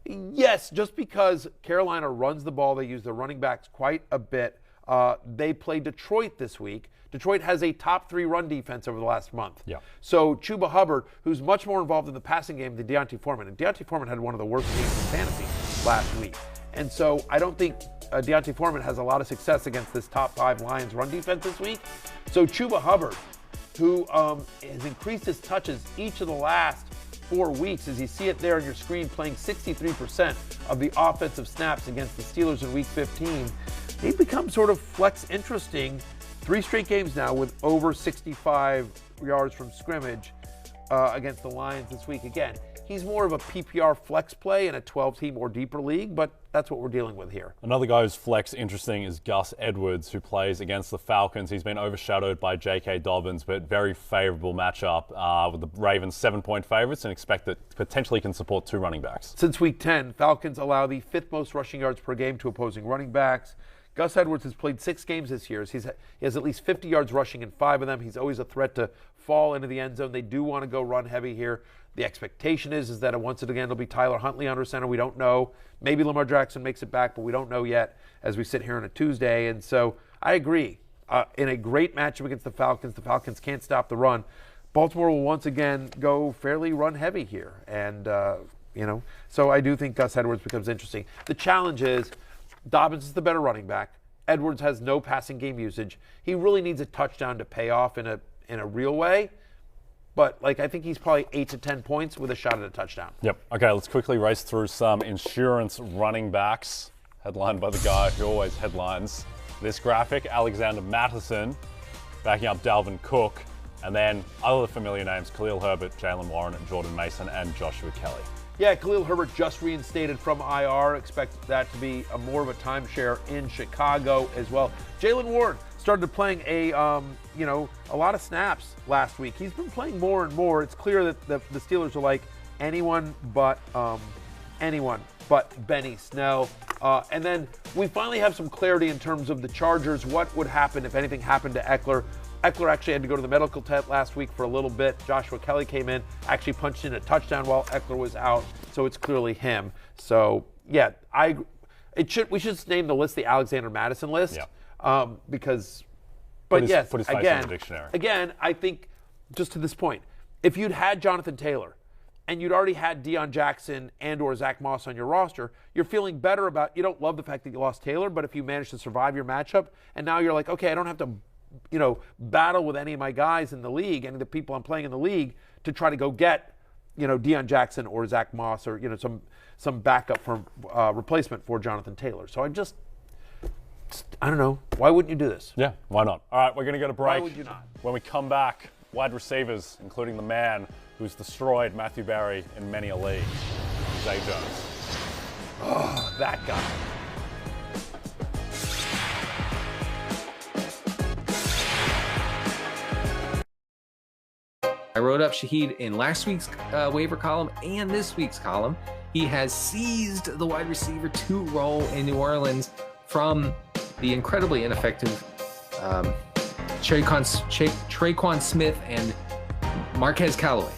Yes, just because Carolina runs the ball. They use their running backs quite a bit. They play Detroit this week. Detroit has a top 3 run defense over the last month. So Chuba Hubbard, who's much more involved in the passing game than Deontay Foreman, and Deontay Foreman had one of the worst games in fantasy last week. And so I don't think Deontay Foreman has a lot of success against this top 5 Lions run defense this week. So Chuba Hubbard, who has increased his touches each of the last 4 weeks, as you see it there on your screen, playing 63% of the offensive snaps against the Steelers in week 15, he's become sort of flex interesting. 3 straight games now with over 65 yards from scrimmage. against the Lions this week. Again, he's more of a PPR flex play in a 12-team or deeper league, but that's what we're dealing with here. Another guy who's flex interesting is Gus Edwards, who plays against the Falcons. He's been overshadowed by J.K. Dobbins, but very favorable matchup with the Ravens 7-point favorites, and expect that potentially can support 2 running backs. Since week 10, Falcons allow the 5th most rushing yards per game to opposing running backs. Gus Edwards has played 6 games this year. He has at least 50 yards rushing in 5 of them. He's always a threat to fall into the end zone. They do want to go run heavy here. The expectation is that once again it'll be Tyler Huntley under center. We don't know. Maybe Lamar Jackson makes it back, but we don't know yet as we sit here on a Tuesday. And so I agree. In a great matchup against the Falcons can't stop the run. Baltimore will once again go fairly run heavy here. And, so I do think Gus Edwards becomes interesting. The challenge is Dobbins is the better running back. Edwards has no passing game usage. He really needs a touchdown to pay off in a real way. But, I think he's probably 8 to 10 points with a shot at a touchdown. Yep. Okay, let's quickly race through some insurance running backs, headlined by the guy who always headlines this graphic, Alexander Mattison, backing up Dalvin Cook, and then other familiar names, Khalil Herbert, Jalen Warren, Jordan Mason, and Joshua Kelly. Yeah, Khalil Herbert just reinstated from IR. Expect that to be more of a timeshare in Chicago as well. Jalen Warren started playing a lot of snaps last week. He's been playing more and more. It's clear that the Steelers are like anyone but Benny Snell. And then we finally have some clarity in terms of the Chargers. What would happen if anything happened to Eckler? Eckler actually had to go to the medical tent last week for a little bit. Joshua Kelly came in, actually punched in a touchdown while Eckler was out, so it's clearly him. So, yeah, we should name the list the Alexander Mattison list. Yeah. Because, put his face in the dictionary. Again, I think, just to this point, if you'd had Jonathan Taylor and you'd already had Deon Jackson and or Zack Moss on your roster, you're feeling better about, you don't love the fact that you lost Taylor, but if you managed to survive your matchup, and now you're like, okay, I don't have to battle with any of my guys in the league, any of the people I'm playing in the league, to try to go get, Deon Jackson or Zack Moss or, some backup for replacement for Jonathan Taylor. So I don't know. Why wouldn't you do this? Yeah, why not? All right, we're going to go to break. Why would you not? When we come back, wide receivers, including the man who's destroyed Matthew Berry in many a league, Zay Jones. Oh, that guy. I wrote up Shaheed in last week's waiver column and this week's column. He has seized the wide receiver 2 role in New Orleans from the incredibly ineffective Traquan Smith and Marquez Callaway.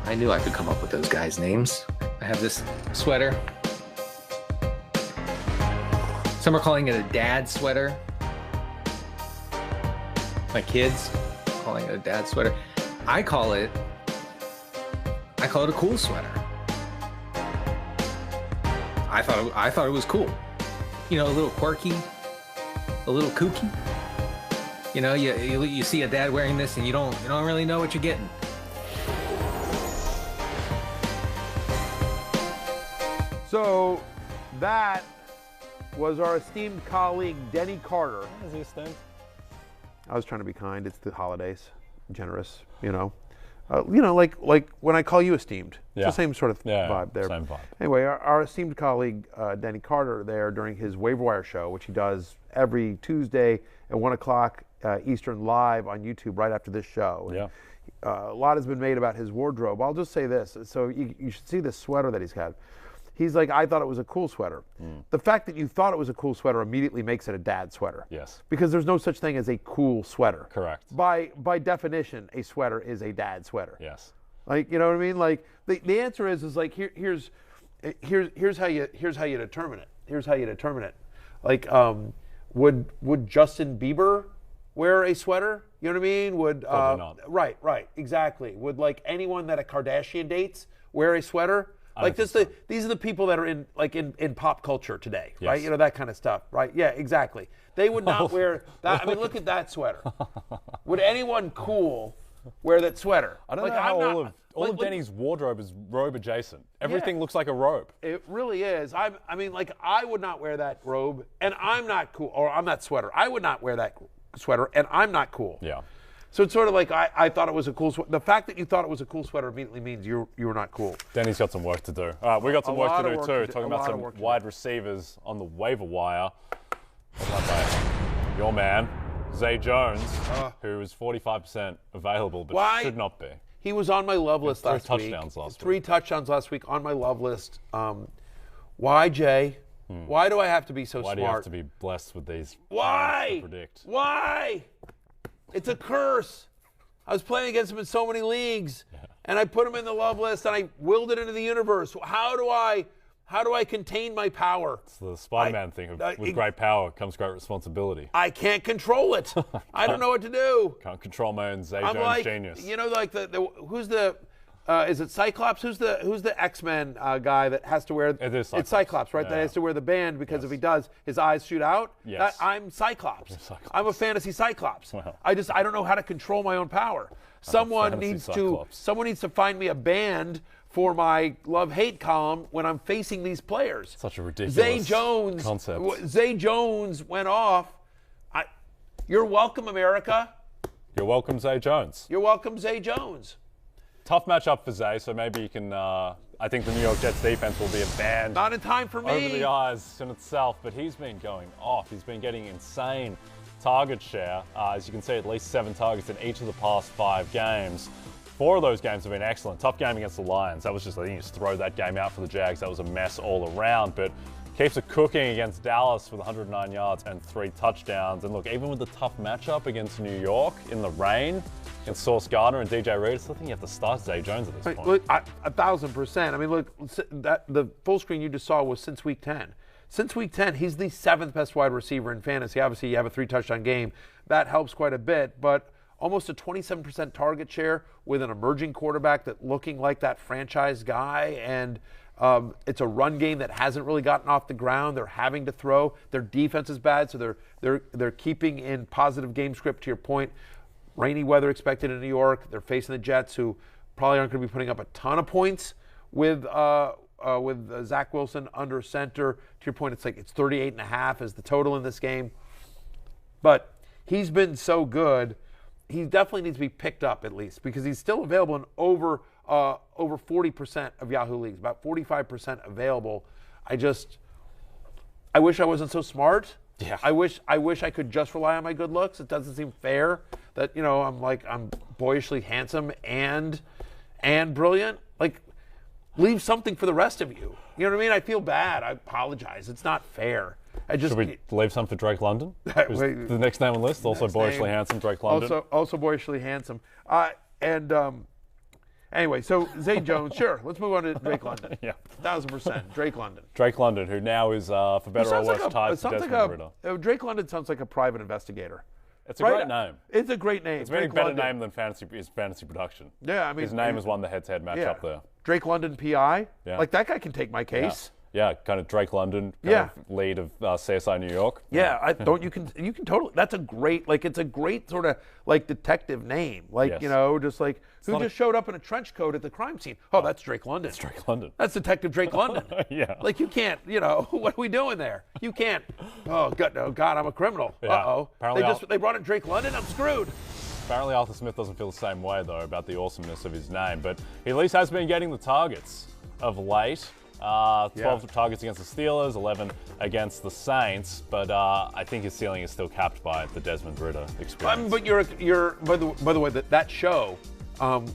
I knew I could come up with those guys' names. I have this sweater. Some are calling it a dad sweater. My kids are calling it a dad sweater. I call it a cool sweater. I thought it was cool. A little quirky, a little kooky. You see a dad wearing this and you don't really know what you're getting. So that was our esteemed colleague Denny Carter. Is he esteemed? I was trying to be kind. It's the holidays. Generous, like when I call you esteemed. It's the same sort of vibe there. Same vibe. Anyway, our esteemed colleague Denny Carter there during his Waiver Wire show, which he does every Tuesday at 1 o'clock Eastern live on YouTube right after this show. Yeah. A lot has been made about his wardrobe. I'll just say this. So you should see this sweater that he's got. He's like, I thought it was a cool sweater. The fact that you thought it was a cool sweater immediately makes it a dad sweater. Yes. Because there's no such thing as a cool sweater. Correct. By definition, a sweater is a dad sweater. Yes. You know what I mean? Like the answer is like here's how you determine it. Here's how you determine it. Like would Justin Bieber wear a sweater? You know what I mean? Would Probably not. Right, exactly. Would anyone that a Kardashian dates wear a sweater? These are the people that are in pop culture today, yes. right? That kind of stuff, right? Yeah, exactly. They would not wear that. I mean, look at that sweater. Would anyone cool wear that sweater? I don't know how all of Denny's wardrobe is robe adjacent. Everything looks like a robe. It really is. I would not wear that robe, and I'm not cool, or I'm not sweater. I would not wear that sweater, and I'm not cool. Yeah. So it's sort of like I thought it was a cool sweater. The fact that you thought it was a cool sweater immediately means you were not cool. Denny's got some work to do. All right, we got some work to do too. Talking about some work wide receivers on the waiver wire. Your man, Zay Jones, who is 45% available, but should not be. He was on my love list last week. 3 touchdowns last week. 3 touchdowns last week on my love list. Why, Jay? Why do I have to be so smart? Why do you have to be blessed with these? Why? To predict? Why? It's a curse. I was playing against him in so many leagues, and I put him in the love list, and I willed it into the universe. How do I contain my power? It's the Spider-Man thing. With great power comes great responsibility. I can't control it. I don't know what to do. Can't control my own Zay I'm Jones like, genius. You know, like who's the is it Cyclops? Who's the X-Men guy that has to wear? It is Cyclops. It's Cyclops, right? Yeah. That has to wear the band because if he does, his eyes shoot out. Yes. I'm Cyclops. Cyclops. I'm a fantasy Cyclops. Wow. I don't know how to control my own power. Someone needs to find me a band for my love-hate column when I'm facing these players. Such a ridiculous concept. Zay Jones went off. You're welcome, America. You're welcome, Zay Jones. You're welcome, Zay Jones. Tough matchup for Zay, so maybe you can. I think the New York Jets defense will be a band. Not in time for me. Over the eyes in itself, but he's been going off. He's been getting insane target share. As you can see, at least 7 targets in each of the past 5 games. 4 of those games have been excellent. Tough game against the Lions. That was just, I think you just throw that game out for the Jags. That was a mess all around, but keeps it cooking against Dallas with 109 yards and 3 touchdowns. And look, even with the tough matchup against New York in the rain, against Sauce Gardner and DJ Reed, I still think you have to start Zay Jones at this point. Look, 1,000%. I mean, look, the full screen you just saw was since week 10. Since week 10, he's the 7th best wide receiver in fantasy. Obviously, you have a 3-touchdown game. That helps quite a bit, but almost a 27% target share with an emerging quarterback that looking like that franchise guy, and it's a run game that hasn't really gotten off the ground. They're having to throw. Their defense is bad, so they're keeping in positive game script. To your point, rainy weather expected in New York. They're facing the Jets, who probably aren't going to be putting up a ton of points with Zach Wilson under center. To your point, it's 38.5 is the total in this game. But he's been so good. He definitely needs to be picked up at least because he's still available in over 40% of Yahoo leagues, about 45% available. I wish I wasn't so smart. Yeah. I wish I could just rely on my good looks. It doesn't seem fair that I'm boyishly handsome and brilliant. Like, leave something for the rest of you. You know what I mean? I feel bad. I apologize. It's not fair. Should we leave some for Drake London? Who's the next name on the list? Also boyishly handsome, Drake London. Also boyishly handsome. Anyway, so Zay Jones, sure. Let's move on to Drake London. Yeah. 1,000%. Drake London. Drake London, who now is, for better or worse, tied to Desmond Ridder. Drake London sounds like a private investigator. It's a great name. It's a great name. It's a better name than his fantasy production. Yeah, I mean, his name has won the head-to-head matchup there. Drake London, PI. Yeah. Like, that guy can take my case. Yeah, kind of Drake London, kind of lead of CSI New York. Yeah, you can totally. That's a great, it's a great sort of detective name. Who just showed up in a trench coat at the crime scene? Oh, that's Drake London. That's Drake London. That's Detective Drake London. Yeah. You can't, what are we doing there? You can't. Oh, God, I'm a criminal. Yeah. Uh-oh. They brought in Drake London? I'm screwed. Apparently Arthur Smith doesn't feel the same way, though, about the awesomeness of his name. But he at least has been getting the targets of late. 12 targets against the Steelers, 11 against the Saints, but I think his ceiling is still capped by the Desmond Ridder experience. But you're by the way, that show,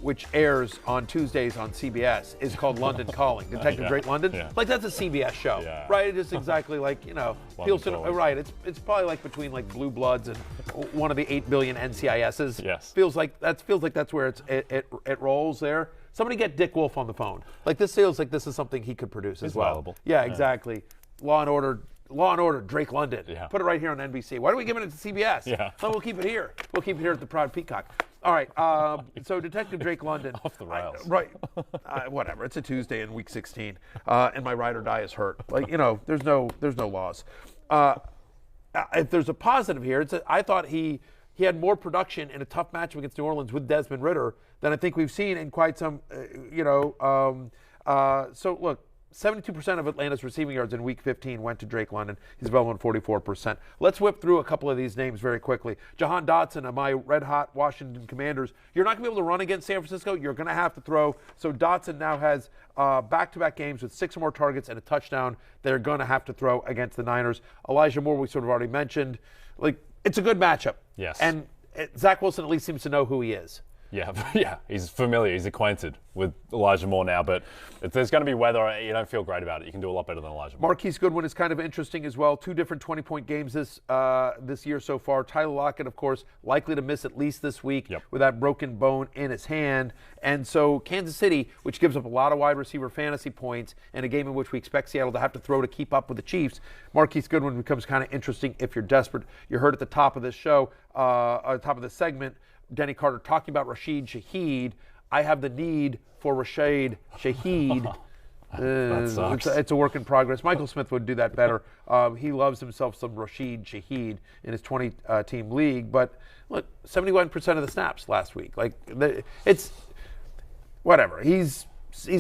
which airs on Tuesdays on CBS, is called London Calling. Detective Drake London. Yeah. That's a CBS show, right? It's exactly feels right. It's probably between Blue Bloods and one of the 8 billion NCISs. Yes. Feels like that's where it rolls there. Somebody get Dick Wolf on the phone. This feels like this is something he could produce as well. Available. Yeah, exactly. Law and Order, Drake London. Yeah. Put it right here on NBC. Why are we giving it to CBS? Yeah. No, we'll keep it here. We'll keep it here at the Proud Peacock. All right. So Detective Drake London. Off the rails. Right. Whatever. It's a Tuesday in week 16, and my ride or die is hurt. There's no laws. If there's a positive here, I thought he had more production in a tough matchup against New Orleans with Desmond Ridder than I think we've seen in quite some. So look, 72% of Atlanta's receiving yards in Week 15 went to Drake London. He's available on 44%. Let's whip through a couple of these names very quickly. Jahan Dotson of my red-hot Washington Commanders. You're not going to be able to run against San Francisco. You're going to have to throw. So Dotson now has back-to-back games with 6 or more targets and a touchdown. They're going to have to throw against the Niners. Elijah Moore, we sort of already mentioned. It's a good matchup. Yes. And Zach Wilson at least seems to know who he is. Yeah, he's familiar. He's acquainted with Elijah Moore now, but if there's going to be weather, you don't feel great about it. You can do a lot better than Elijah Moore. Marquise Goodwin is kind of interesting as well. 2 different 20-point games this year so far. Tyler Lockett, of course, likely to miss at least this week with that broken bone in his hand. And so Kansas City, which gives up a lot of wide receiver fantasy points in a game in which we expect Seattle to have to throw to keep up with the Chiefs, Marquise Goodwin becomes kind of interesting if you're desperate. You heard at the top of this show, top of this segment, Denny Carter talking about Rashid Shaheed. I have the need for Rashid Shaheed. That sucks. It's a work in progress. Michael Smith would do that better. He loves himself some Rashid Shaheed in his 20-team league. But look, 71% of the snaps last week. It's whatever. He's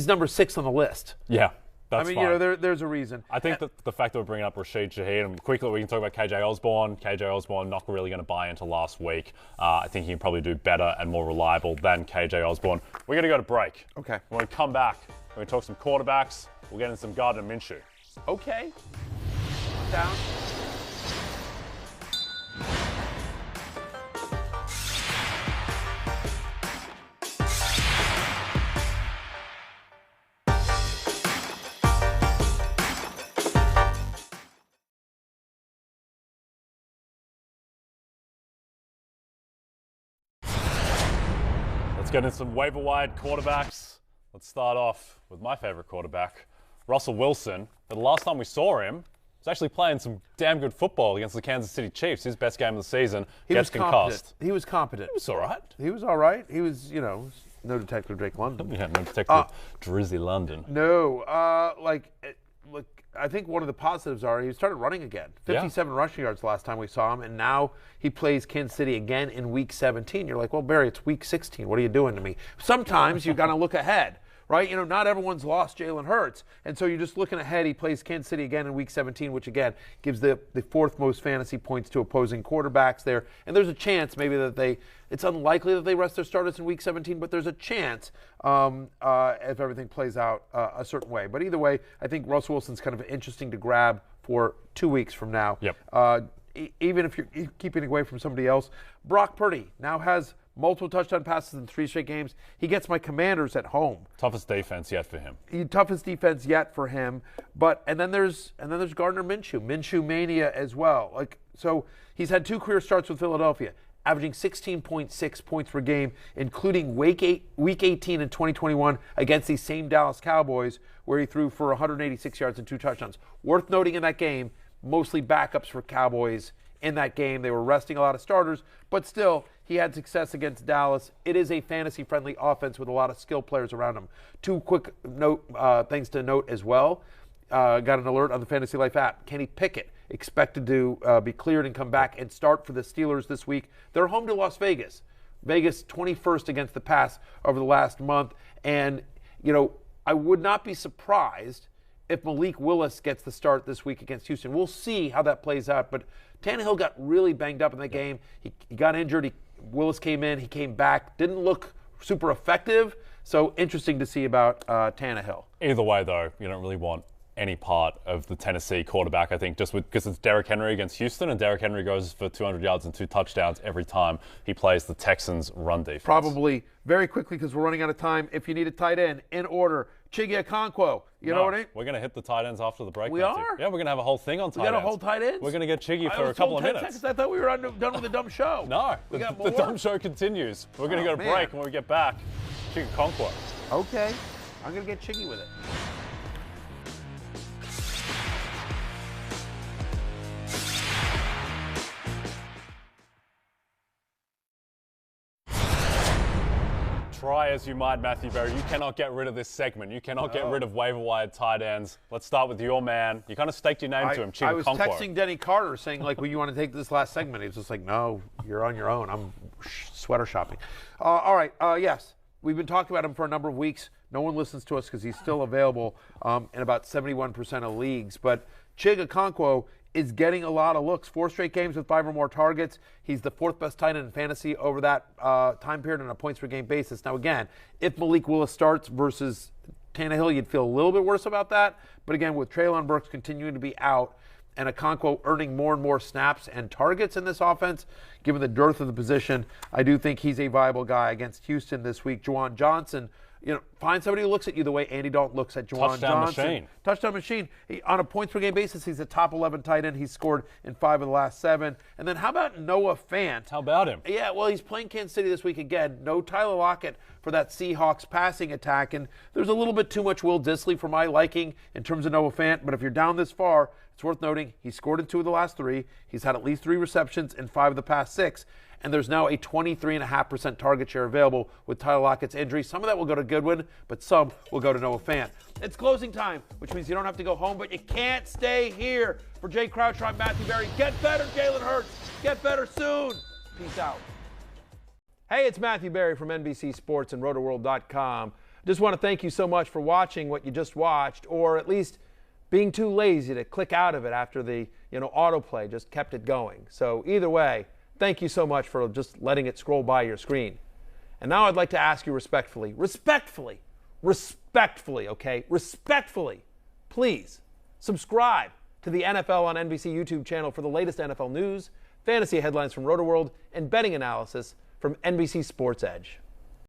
number 6 on the list. Yeah. That's fine. There's a reason. I think that the fact that we're bringing up Rashid Shaheed, and quickly we can talk about KJ Osborne. KJ Osborne not really going to buy into last week. I think he can probably do better and more reliable than KJ Osborne. We're going to go to break. Okay. When we come back, we're going to talk some quarterbacks. We'll get into some Gardner Minshew. Okay. Down. Let's get into some waiver wire quarterbacks. Let's start off with my favorite quarterback, Russell Wilson. The last time we saw him was actually playing some damn good football against the Kansas City Chiefs. His best game of the season. He was concussed. He was competent. He was all right. He was all right. He was, no Detective Drake London. Yeah, no Detective Drizzy London. No, look, I think one of the positives are he started running again. 57 rushing yards last time we saw him, and now he plays Kansas City again in Week 17. You're like, well, Barry, it's Week 16. What are you doing to me? Sometimes you got to look ahead, right? Not everyone's lost Jalen Hurts, and so you're just looking ahead. He plays Kansas City again in Week 17, which again gives the 4th most fantasy points to opposing quarterbacks there. And there's a chance maybe that it's unlikely that they rest their starters in Week 17, but there's a chance if everything plays out a certain way. But either way, I think Russell Wilson's kind of interesting to grab for 2 weeks from now. Yep. Even if you're keeping away from somebody else. Brock Purdy now has multiple touchdown passes in 3 straight games. He gets my Commanders at home. Toughest defense yet for him. Toughest defense yet for him. And then there's Gardner Minshew mania as well. So he's had 2 career starts with Philadelphia, averaging 16.6 points per game, including Week 18 in 2021 against these same Dallas Cowboys, where he threw for 186 yards and 2 touchdowns. Worth noting in that game, mostly backups for Cowboys in that game. They were resting a lot of starters, but still, he had success against Dallas. It is a fantasy-friendly offense with a lot of skill players around him. 2 quick things to note as well. Got an alert on the Fantasy Life app. Kenny Pickett expected to be cleared and come back and start for the Steelers this week. They're home to Las Vegas. Vegas 21st against the pass over the last month. And, I would not be surprised if Malik Willis gets the start this week against Houston. We'll see how that plays out. But Tannehill got really banged up in that game. He got injured. Willis came in. He came back. Didn't look super effective. So interesting to see about Tannehill. Either way, though, you don't really want any part of the Tennessee quarterback, I think, just because it's Derrick Henry against Houston, and Derrick Henry goes for 200 yards and 2 touchdowns every time he plays the Texans' run defense. Probably very quickly, because we're running out of time. If you need a tight end, in order, Chiggy Okonkwo. You know what I mean? We're going to hit the tight ends after the break. We Matthew. are? Yeah, we're going to have a whole thing on tight ends. We got a whole tight ends? We're going to get Chiggy for a couple of minutes. Seconds. I thought we were done with the dumb show. No, the dumb show continues. We're going to go to break, and when we get back, Chiggy Okonkwo. Okay. I'm going to get Chiggy with it. Try as you might, Matthew Berry, you cannot get rid of this segment. You cannot get rid of waiver wire tight ends. Let's start with your man. You kind of staked your name to him, Chiggy Okonkwo. I was texting Denny Carter saying, well, you want to take this last segment? He was just like, no, you're on your own. I'm sweater shopping. All right, yes. we've been talking about him for a number of weeks. No one listens to us because he's still available in about 71% of leagues. But Chig Okonkwo is getting a lot of looks. 4 straight games with 5 or more targets. He's the 4th best tight end in fantasy over that time period on a points per game basis. Now, again, if Malik Willis starts versus Tannehill, you'd feel a little bit worse about that. But again, with Treylon Burks continuing to be out and Okonkwo earning more and more snaps and targets in this offense, given the dearth of the position, I do think he's a viable guy against Houston this week. Juwan Johnson, find somebody who looks at you the way Andy Dalton looks at Juwan Johnson. Machine. Touchdown machine. On a points per game basis, he's a top 11 tight end. He's scored in 5 of the last 7. And then how about Noah Fant? How about him? Yeah, well, he's playing Kansas City this week again. No Tyler Lockett for that Seahawks passing attack. And there's a little bit too much Will Dissly for my liking in terms of Noah Fant. But if you're down this far, it's worth noting he scored in 2 of the last 3. He's had at least 3 receptions in 5 of the past 6. And there's now a 23.5% target share available with Tyler Lockett's injury. Some of that will go to Goodwin, but some will go to Noah Fant. It's closing time, which means you don't have to go home, but you can't stay here. For Jay Croucher, I'm Matthew Berry. Get better, Jalen Hurts. Get better soon. Peace out. Hey, it's Matthew Berry from NBC Sports and RotoWorld.com. Just want to thank you so much for watching what you just watched, or at least being too lazy to click out of it after the autoplay just kept it going. So either way, thank you so much for just letting it scroll by your screen. And now I'd like to ask you respectfully, please subscribe to the NFL on NBC YouTube channel for the latest NFL news, fantasy headlines from RotoWorld, and betting analysis from NBC Sports Edge.